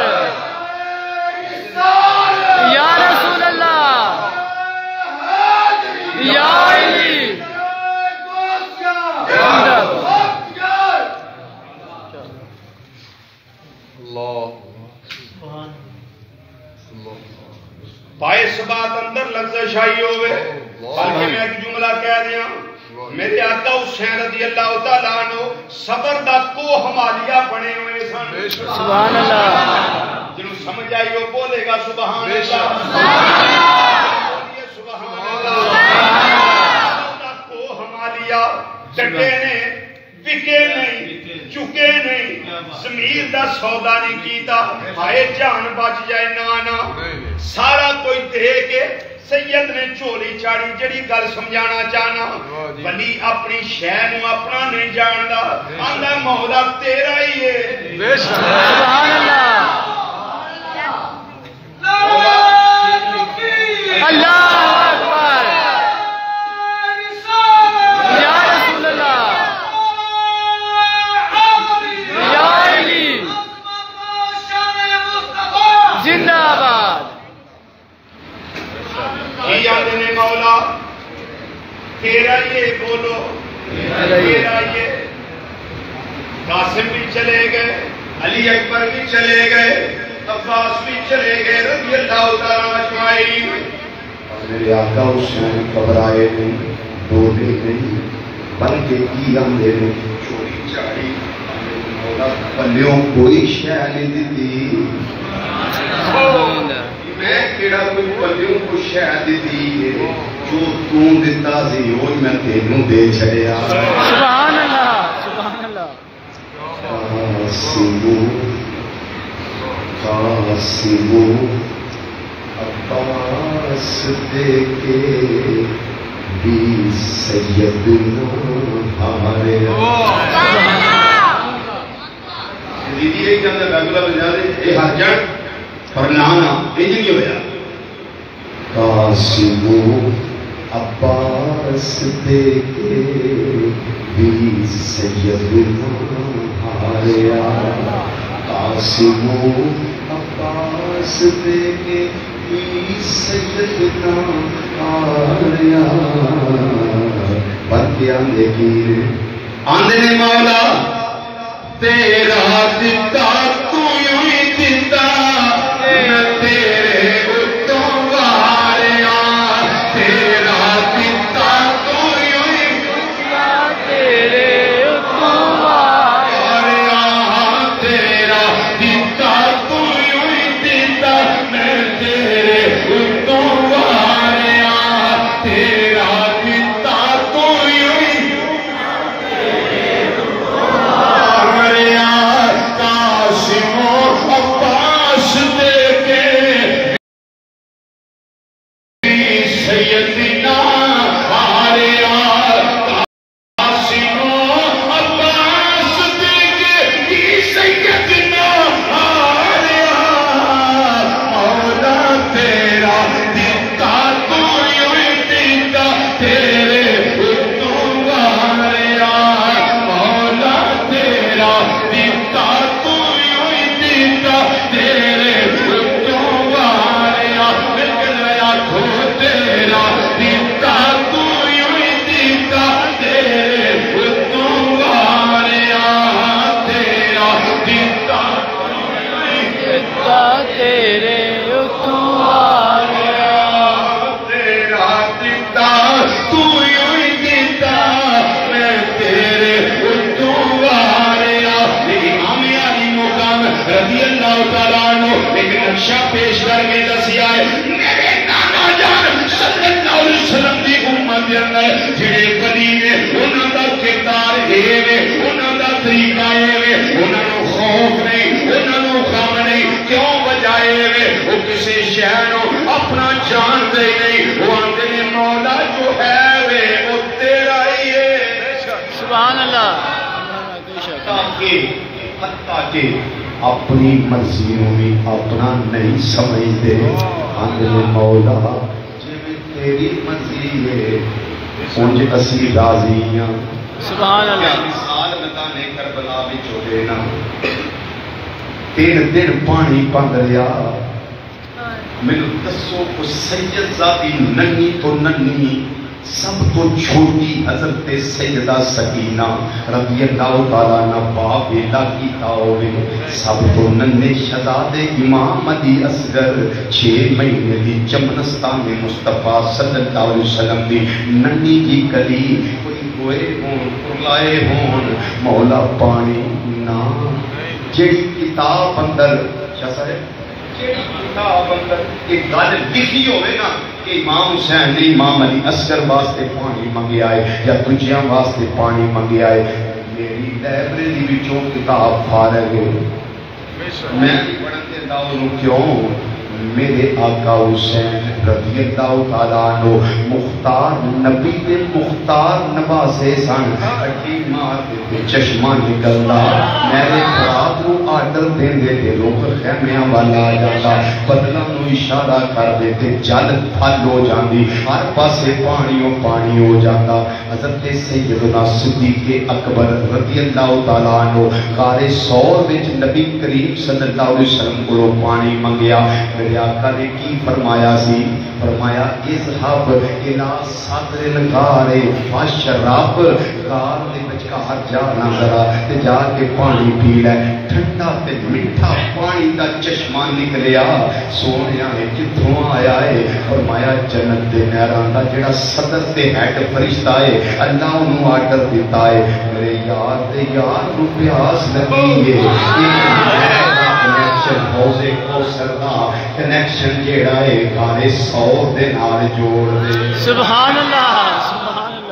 یا رسول اللہ یا علی پائے سبات اندر لغزش آئی ہوئے بلکہ میں ایک جملہ کہہ دیا میرے آقا حسین رضی اللہ تعالیٰ عنہ صبر دا کو ہمالیہ بنے ہوئے سن سبحان اللہ جنہوں سمجھ آئی وہ بولے گا سبحان اللہ بولیے سبحان اللہ دا کو ہمالیہ ڈٹے نے بکے نہیں چکے نہیں ضمیر دا سودا نہیں کیتا ہائے جان بچ جائے نانا سارا کوئی دے کے سید نے چولی چاڑی جڑی گل سمجھانا چاہنا ولی اپنی شے نو اپنا نہیں جاندا آندا مولا تیرا ہی ہے سبحان اللہ اللہ اکبر یا رسول اللہ یا علی زندہ آباد کی یاد نے مولا تیرا یہ بولو علیہ قاسم بھی چلے گئے، علی اکبر بھی چلے گئے، عباس بھی چلے گئے رضی اللہ تعالیٰ اجمعین۔ میرے آقا حسین گھبرائے نہیں، ڈولے نہیں، بلکہ کی آندے نے چوری چاڑی مولا پلیوں کوئی شے نہیں دیتی۔ میں کیڑا کوئی پلیوں کو شے دیتی ہے، جو تو دیتا سی وہ میں تینوں دے چھڑیا۔ سبحان اللہ سبحان اللہ۔ قاسمو عباس دے کے بھی سیدنا ہمارے دیدی ایک جاندہ بیگلہ بجا دے اے ہر جڑ فرنانا ایج نہیں ہویا۔ قاسمو عباس دے کے بھی سیدنا ہمارے قاسمو عباس دے کے بھی سیدنا آریا بلکہ آندے کی آندے نے مولا تیرا دیتا تو یوں ہی دیتا نہ تیرے اتوں واریا، تیرا دیتا تو یوں ہی دیتا تیرے اتوں واریا، تیرا دیتا تو یوں ہی دیتا میں تیرے اتوں واریا، تیرا دیتا تو یوں ہی پیش کر کے دسی آئے میرے نانا جان صلی اللہ علیہ وسلم دی امت دے اندر جڑے ولی نے انہاں دا کردار اے وے، انہاں دا طریقہ اے وے، انہاں نو خوف نہیں، انہاں نو غم نہیں، کیوں بجائے وے وہ کسی شے نو اپنا جان دے نہیں، وہ آندے نے مولا جو ہے وے وہ تیرا ہی ہے۔ سبحان اللہ۔ حتیٰ کہ اپنی مرضیوں میں اپنا نہیں سمجھتے، آندے مولا جی تیری مرضی ہے انج اسی راضی ہیں۔ سبحان اللہ۔ مثال بتانے کربلا بھی چھوڑے نا 3 دن پانی پند رہا، میں دسو کو سید ذاتی ننی تو ننی سب تو چھوٹی حضرت سیدہ سکینہ رضی اللہ تعالیٰ عنہ باپ بیٹا کی تاؤے، سب تو ننے شہزادے امام علی اصغر 6 مہینے دی چمنستان میں مصطفیٰ صلی اللہ علیہ وسلم دی ننی کی کلی کوئی ہوئے ہون پرلائے ہون مولا پانی نا جیڑی کتاب اندر کیا سارے جیڑی کتاب اندر ایک گل لکھی ہوئے نا کہ امام حسین نے امام علی اصغر واسطے پانی منگے آئے یا تجھیاں واسطے پانی منگے آئے، میری لائبریری وچوں کتاب فارغ ہے، میں نہیں پڑھتے داؤں کیوں؟ میرے آقا حسین رضی اللہ تعالیٰ عنہ مختار نبی نے مختار نوازے سن، اٹھی مار دیتے چشمہ نکلتا، میرے خواب کو آرڈر دین دیتے لوگ خیمیاں والا آ جاتا، بدلہ نو اشارہ کر دیتے جل پھل ہو جاندی، ہر پاسے پانیوں پانی ہو جاتا۔ حضرت سیدنا صدیق اکبر رضی اللہ تعالیٰ عنہ غار ثور وچ نبی کریم صلی اللہ علیہ وسلم کو پانی منگیا، میرے آقا نے کی فرمایا سی فرمایا اذهب الى صدر الغار فاشرب، غار دے وچکار جانا ذرا تے جا کے پانی پی لے، ٹھنڈا تے میٹھا پانی دا چشمہ نکلیا، سونیا نے کتھوں آیا ہے؟ فرمایا جنت دے نہراں دا جڑا صدر تے ہیڈ فرشتہ ہے، اللہ انہوں آرڈر دیتا ہے میرے یار دے یار نو پیاس لگی ہے، کنیکشن حوضے کو سردا کنیکشن جیڑا ہے گارے سور دے نال جوڑ دے۔ سبحان اللہ سبحان اللہ۔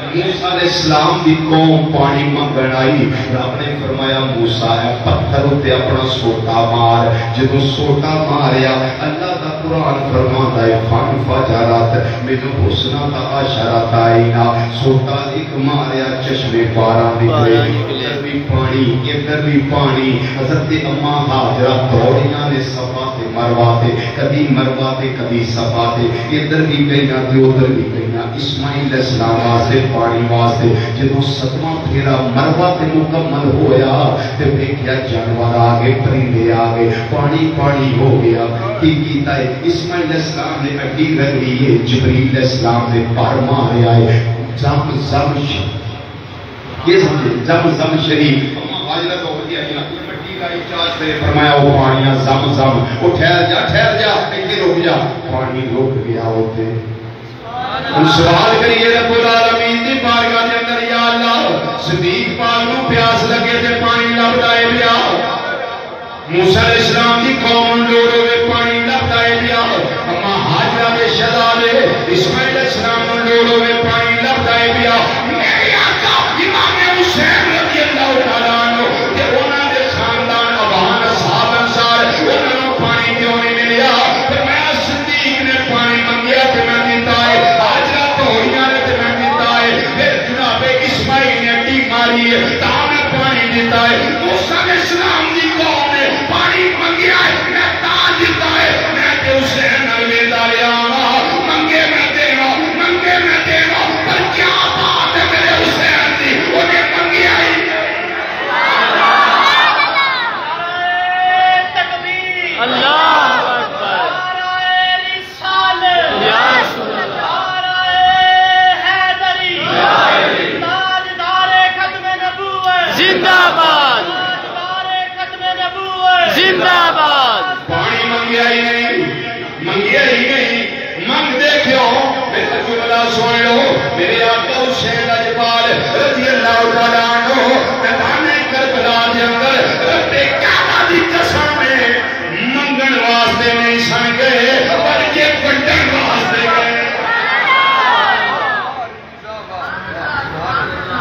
موسیٰ علیہ السلام دی قوم پانی منگن آئی، رب نے فرمایا موسیٰ ہے پتھر ہوتے اپنا سوٹا مار، جدو سوٹا ماریا اللہ کا قرآن فرماتا ہے فن فجرات من حسنہ عشرۃ عینا، سوٹا ایک ماریا چشمے بارہ نکلے، ادھر بھی پانی ادھر بھی پانی۔ حضرت اماں حاجرہ دوڑیاں نے صفا تے مروا تے، کبھی مروا تے کبھی صفا تے، ادھر بھی گئیاں تے ادھر بھی گئیاں، اسماعیل علیہ السلام واسطے پانی واسطے، جدو ستواں پھیرا مروا تے مکمل ہویا تے دیکھیا جانور آگے پرندے آگے پانی پانی ہو گیا، کی کیتا ہے اسماعیل علیہ السلام نے اڈی رکھ لی ہے، جبریل علیہ السلام نے پر ماریا ہے زم زم یہ سمجھے زم زم شریف حاجرہ تو ہو گیا مٹی کا چاچ سے فرمایا وہ پانیاں زم زم، وہ ٹھہر جا ایتھے رک جا، پانی رک گیا ہوتے۔ ہم سوال کریے رب العالمین دی بارگاہ دے اندر یا اللہ صدیق پاک نو پیاس لگے تے پانی لبدا اے پیا، موسیٰ علیہ السلام دی قوم لوڑ ہوئے پانی لبدا اے پیا، اما حاجرہ دے شہزادے اسماعیل علیہ السلام نو لوڑ ہوئے پانی لبدا اے پیا، میرے آقا امام حسین رضی اللہ تعالیٰ عنہ تے انہاں دے خاندان ابان اصحاب انصار انہاں نو پانی کیوں نہیں ملیا؟ تے میں صدیق نے پانی منگیا تے میں دیتا ہے، پانی دیتا ہے، موسیٰ علیہ السلام دی قوم نے پانی منگیا ہے، میں تاج دیتا ہے، میں تے حسین نلویدہ لیا منگے میں دینا، پر کیا بات ہے میرے حسین دی، انہیں منگیا ہی اللہ اکبر یا رسول اللہ زندہ باد زندہ باد۔ پانی منگیا ہی نہیں منگ دے کیوں؟ میرا جملہ سن لو، میرے آقا حسین لاجپال رضی اللہ تعالیٰ عنہ میدان کربلا دے اندر رب کعبہ دی قسم میں منگن واسطے نہیں سن گئے بلکہ بنٹن واسطے گئے۔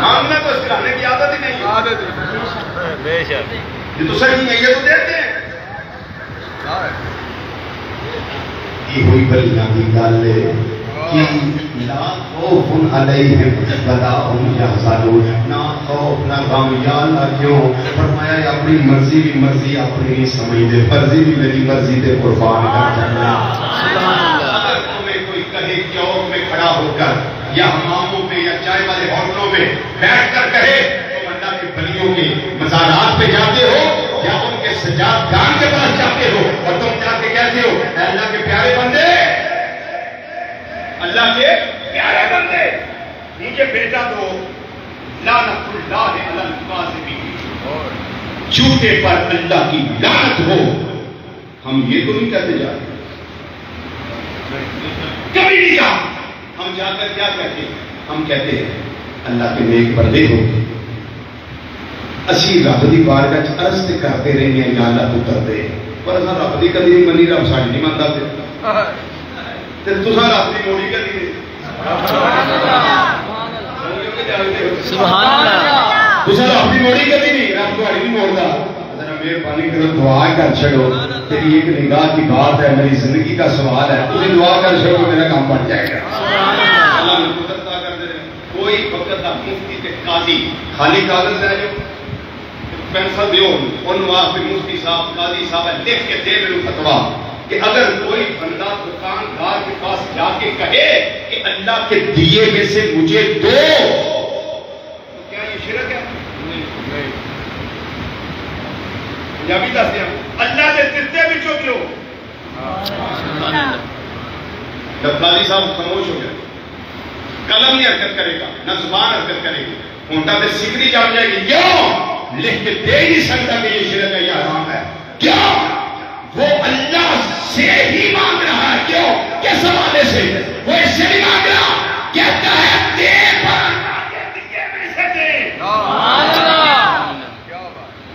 مانگنا تو اسکرانے کی عادت ہی نہیں، بے شک یہ تو صحیح ہے، یہ تو دیتے ہیں یہ ہوئی بلیاں کی گل ہے کہ لا خوف علیہم ولا هم یحزنون، نہ خوف نہ غم، یا اللہ کیوں؟ فرمایا اپنی مرضی بھی مرضی اپنی نہیں سمجھتے، فرضی بھی میری مرضی تے قربان کر جانا۔ اگر تمہیں کوئی کہے چوک میں کھڑا ہو کر یا حماموں پہ یا چائے والے ہوٹلوں میں بیٹھ کر کہے تم اللہ کے بلیوں کے مزارات پہ جاتے ہو یا ان کے سجاد گان کے پاس جاتے ہو اور تم جا کے کہتے ہو اے اللہ کے پیارے بندے، اللہ کے پیارے بندے مجھے بیٹا دو، لعنت اللہ علی الکاذبین، جھوٹے پر اللہ کی لعنت ہو، ہم یہ تو نہیں کہتے جا رہے، کبھی نہیں کہا۔ ہم جا کر کیا کہتے ہیں؟ ہم کہتے ہیں اللہ کے نیک بندے ہو، اسی رب دی بارگاہ وچ عرض تے کرتے رہنے ہیں یا اللہ تو کر دے، پر اساں رب دی کدی نہیں منی، رب ساڈی نہیں مندا تے تساں رب دی موڑی کدی نہیں۔ سبحان اللہ۔ تساں رب دی موڑی کدی نہیں، رب تہاڈی نہیں موڑدا۔ ذرا مہربانی کرو دعا کر چھڑو، تیری ایک نگاہ کی بات ہے، میری زندگی کا سوال ہے، تجھے دعا کر چھڑو میرا کام بن جائے گا۔ اللہ نے قدرت عطا کر دے، کوئی وقت دا مفتی تے قاضی خالی کاغذ لے جو پینسل دیو ان واسطے مفتی صاحب قاضی صاحب لکھ کے دے میرے فتوا کہ اگر کوئی بندہ دکاندار کے پاس جا کے کہے کہ اللہ کے دیے میں سے مجھے دو، تو کیا یہ شرک ہے؟ نہیں۔ یا بھی دس دیا اللہ کے دیتے بھی چوکیو جب قاضی صاحب خاموش ہو گئے، قلم نہیں حرکت کرے گا، نہ زبان حرکت کرے گی، ہونٹا پہ سیکری جم جائے گی، کیوں لکھ کے دے نہیں سکتا کہ یہ شرک ہے، یہ حرام ہے، کیوں وہ اللہ سے ہی مانگ رہا ہے، کیوں کس حوالے سے وہ اس سے نہیں مانگ رہا، کہتا ہے دے پر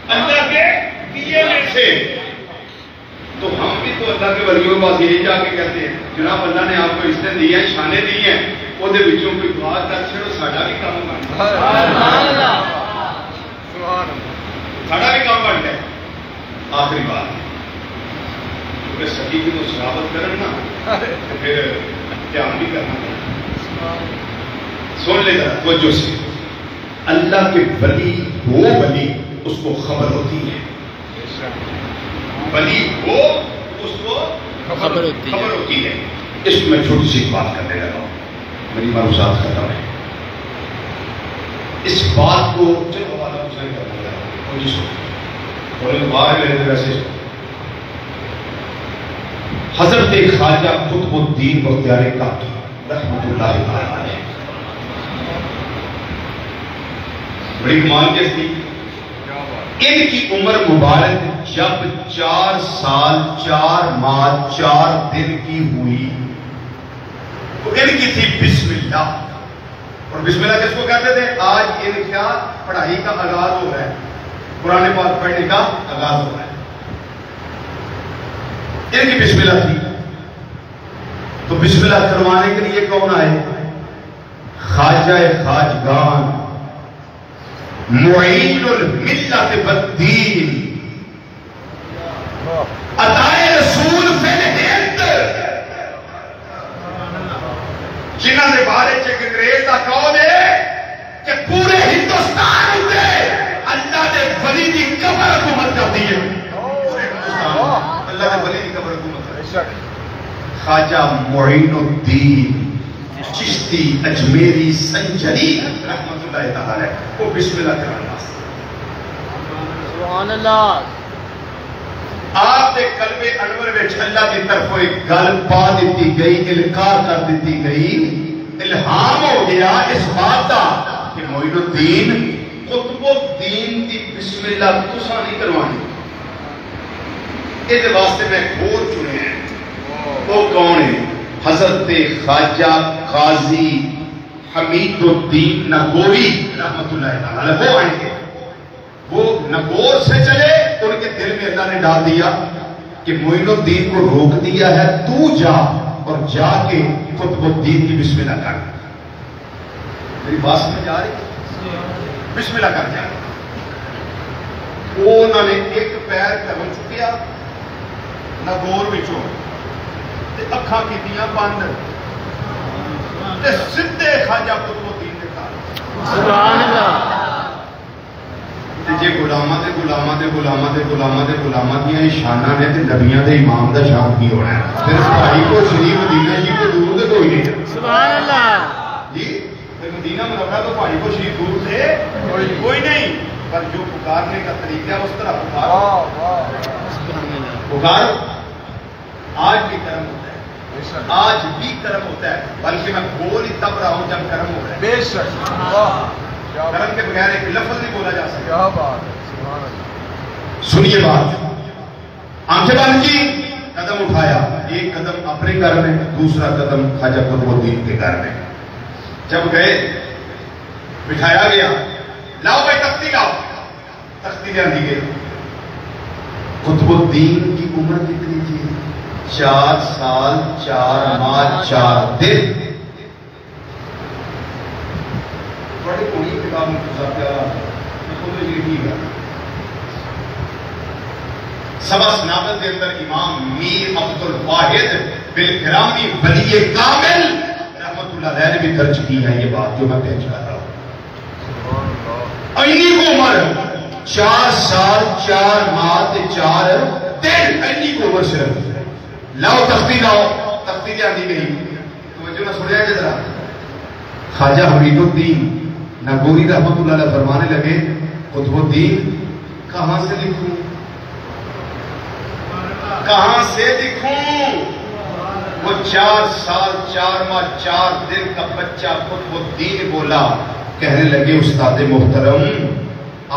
اللہ کے دیے میں سے۔ تو ہم بھی تو اللہ کے ولیوں کے پاس یہی جا کے کہتے ہیں جناب اللہ نے آپ کو اس نے دی ہیں، شانے دی ہیں، وہ دے بچوں کوئی بات کر چھڑو، ساڑا بھی کام بن گیا، ساڑا بھی کام بن گیا۔ آخری بات کیونکہ سکی کی تو شرابت کرنا تو پھر دھیان بھی کرنا، سن لے ذرا توجہ سے، اللہ کے ولی وہ ولی اس کو خبر ہوتی ہے، ولی وہ اس کو خبر ہوتی ہے۔ اس میں چھوٹی سی بات کرنے لگا ہوں، میری معلومات ختم ہے، اس بات کو چلو والا کچھ نہیں کرنا لگا، مجھے سو اور باہر لے ویسے حضرت خواجہ قطب الدین بختیار کاکی رحمۃ اللہ تعالی علیہ، بڑی کمال کیس تھی، ان کی عمر مبارک جب 4 سال 4 ماہ 4 دن کی ہوئی تو ان کی تھی بسم اللہ، اور بسم اللہ کس کو کہتے تھے؟ آج ان کیا پڑھائی کا آغاز ہو رہا ہے، قرآن پاک پڑھنے کا آغاز ہو رہا ہے، ان کی بسم اللہ تھی، تو بسم اللہ کروانے کے لیے کون آئے؟ خواجہ خواجگان معین الملت والدین عطائے رسول فی الہند، جنہاں دے بارے چک انگریز دا قول ہے کہ پورے ہندوستان ہوتے اللہ دے ولی دی قبر حکومت کرتی ہے، پورے ہندوستان اللہ دے ولی دی قبر حکومت کرتی ہے۔ خواجہ معین الدین چشتی اجمیری سنجری رحمت اللہ تعالی کو بسم اللہ کرانا، سبحان اللہ، آپ کے قلب انور وچ اللہ کی طرف ایک گل پا دیتی گئی، القاء کر دیتی گئی، الہام ہو گیا اس بات کا کہ معین الدین قطب الدین کی بسم اللہ تساں نہیں کروانی، اس واسطے میں گھور چنے ہیں، وہ کون ہے؟ حضرت خواجہ قاضی حمید الدین نگوری رحمت اللہ تعالی، وہ آئیں گے، وہ نگور سے چلے، ان کے دل میں اللہ نے ڈال دیا کہ معین الدین کو روک دیا ہے، تو جا اور جا کے قطب الدین کی بسم اللہ کر، میری بات سمجھ آ رہی؟ بسم اللہ کر جا، وہ انہوں نے ایک پیر کرو چکیا نگور وچوں، اکھاں کیتیاں بند، تے سدھے خواجہ قطب الدین دے گھر، سبحان اللہ، تے جے غلاماں دے غلاماں دے غلاماں دے غلاماں دے غلاماں دیاں شاناں نے تے نبیاں دے امام دا شان کی ہونا ہے؟ صرف بھائی کو شریف مدینہ شریف کو دور تے کوئی نہیں، سبحان اللہ جی مدینہ منورہ تو بھائی کو شریف دور سے کوئی نہیں، پر جو پکارنے کا طریقہ ہے اس طرح پکار آج بھی کرم ہوتا ہے، آج بھی کرم ہوتا ہے، بلکہ میں بول ہی تب رہا ہوں جب کرم ہو رہا ہے، بے شک کرم کے بغیر ایک لفظ نہیں بولا جا سکتا۔ کیا بات ہے، سبحان اللہ۔ سنیے بات، آنکھیں بند کی، قدم اٹھایا، ایک قدم اپنے گھر میں، دوسرا قدم خواجہ قطب الدین کے گھر میں، جب گئے بٹھایا گیا، لاؤ بھائی تختی لاؤ، تختی لے دی گئی، قطب الدین کی عمر کتنی تھی؟ 4 سال 4 ماہ 4 دن، بڑی کوئی کتاب مختصر پیارا خود لکھی ہے، سبا سنابت کے اندر امام میر عبد الواحد بالکرامی ولی کامل رحمت اللہ علیہ نے بھی درج کی ہے یہ بات جو میں پیش کر رہا ہوں۔ اینی کو عمر 4 سال 4 ماہ 4 دن، اینی کو عمر صرف، لاؤ تختی لاؤ، تختی لے آنی گئی، توجہ نہ سنیا جائے ذرا، خواجہ حمید الدین نگوری رحمت اللہ علیہ فرمانے لگے قطب الدین کہاں سے لکھوں، کہاں سے لکھوں؟ وہ 4 سال 4 ماہ 4 دن کا بچہ خود وہ دین بولا. کہنے لگے استاد محترم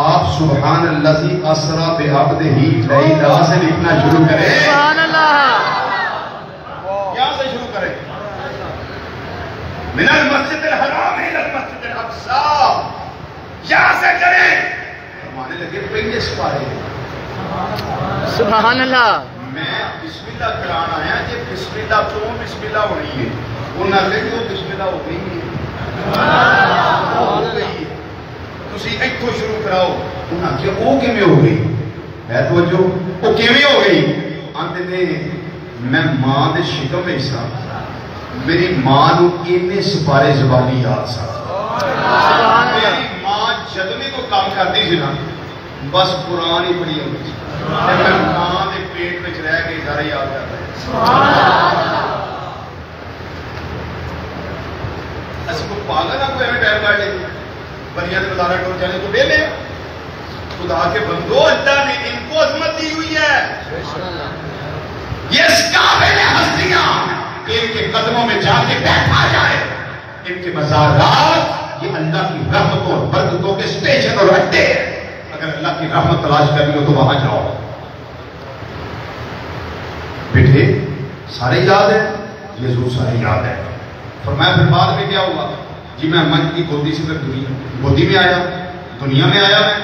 آپ سبحان اللہ ذی اسریٰ بعبدہ لیلا سے لکھنا شروع کریں. سبحان اللہ. یہاں سے شروع کریں. من المسجد الحرام الى المسجد الاقصی. یہاں سے کریں. فرمانے لگے پہلے سپارے سبحان اللہ. میں بسم اللہ کرانا آیا جی بسم اللہ تو بسم اللہ ہو رہی ہے. انہوں نے کہا بسم اللہ ہو گئی ہے تسی ایتھوں شروع کراؤ. انہوں نے کہا وہ کیویں ہو گئی ہے توجہ وہ کیویں ہو گئی. آندے نے میں ماں دے شکم میں سا میری ماں نو اینے سپارے زبانی یاد سا. میری ماں جدویں کو کام کرتی سی نا بس قرآن ہی پڑھی ہوتی سی. میں ماں دے پیٹ میں رہ کے سارے یاد کرتا ہے. ایسے کوئی پاگل نہ کوئی ہمیں ٹائم کاٹ لے بنیاد گزارا ٹور جانے کو لے لے. خدا کے بندو اللہ نے ان کو عظمت دی ہوئی ہے. یہ اس قابل ہستیاں ان کے قدموں میں جا کے بیٹھا جائے. ان کے مزارات یہ اللہ کی رحمتوں اور برکتوں کے اسٹیشن اور اڈے ہیں. اگر اللہ کی رحمت تلاش کرنی ہو تو وہاں جاؤ. بیٹھے سارے یاد ہے یہ ضرور سارے یاد ہے. فرمایا پھر بعد میں کیا ہوا جی میں اماں کی گودی سے گودی میں آیا دنیا میں آیا میں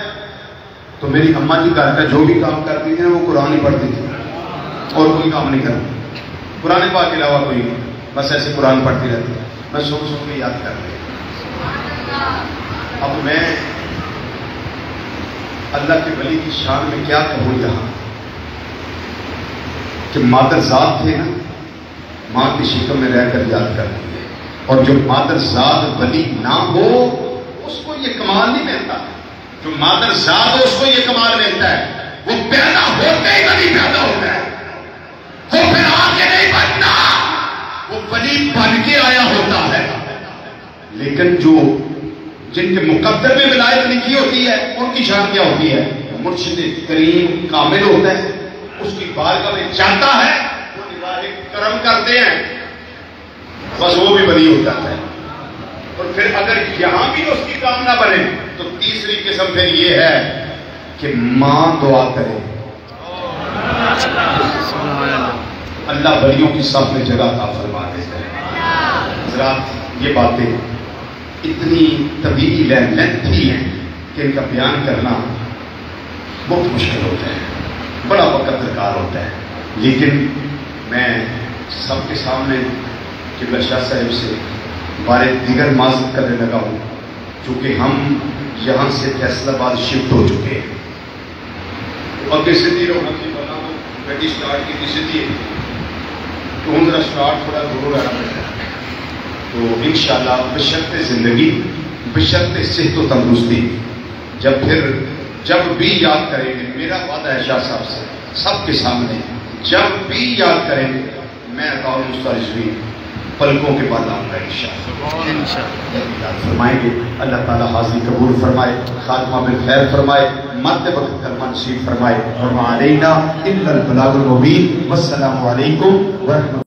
تو میری اماں جی گھر کا جو بھی کام کرتی تھی نا وہ قرآن ہی پڑھتی تھی اور کوئی کام نہیں کرتی. قرآن پاک کے علاوہ کوئی نہیں بس ایسے قرآن پڑھتی رہتی. میں سوچ سوچ کے یاد کر لیا. اب میں اللہ کے ولی کی شان میں کیا کہوں یہاں کہ مادر ذات تھے نا ماں کی شکم میں رہ کر یاد کرتی ہے. اور جو مادر ذات ولی نہ ہو اس کو یہ کمال نہیں ملتا. جو مادر ذات ہو اس کو یہ کمال ملتا ہے. وہ پیدا ہوتے ہی ولی پیدا ہوتا ہے. وہ پھر آگے نہیں بننا وہ ولی بن کے آیا ہوتا ہے. لیکن جو جن کے مقدر میں ولایت لکھی ہوتی ہے ان کی شان کیا ہوتی ہے؟ مرشد کریم کامل ہوتا ہے اس کی بارگاہ میں جاتا ہے وہ نگاہ کرم کرتے ہیں بس وہ بھی ولی ہو جاتا ہے. اور پھر اگر یہاں بھی اس کی کام نہ بنے تو تیسری قسم پھر یہ ہے کہ ماں دعا کرے. اللہ ولیوں کی صف میں جگہ عطا فرما دیتا ہے. حضرات یہ باتیں اتنی طویل ہے لینتھی ہیں کہ ان کا بیان کرنا بہت مشکل ہوتا ہے. بڑا وقت درکار ہوتا ہے. لیکن میں سب کے سامنے قبلہ شاہ صاحب سے بارے دیگر معذرت کرنے لگا ہوں چونکہ ہم یہاں سے فیصل آباد شفٹ ہو چکے ہیں اور کسی دی رہنا کی بنا گاڑی اسٹارٹ کی کسی دی تو ان ذرا اسٹارٹ تھوڑا دور رہنا پڑتا ہے. تو انشاءاللہ بشرط زندگی بشرط صحت و تندرستی جب بھی یاد کریں گے میرا وعدہ ہے شاہ صاحب سے سب کے سامنے جب بھی یاد کریں گے میں اطاعت مسترشری پلکوں کے بعد آؤں گا انشاءاللہ. یاد فرمائیں گے. اللہ تعالیٰ حاضری قبول فرمائے خاتمہ بالخیر فرمائے مرتے وقت کلمہ نصیب فرمائے. وما علینا الا البلاغ المبین. والسلام علیکم ورحمۃ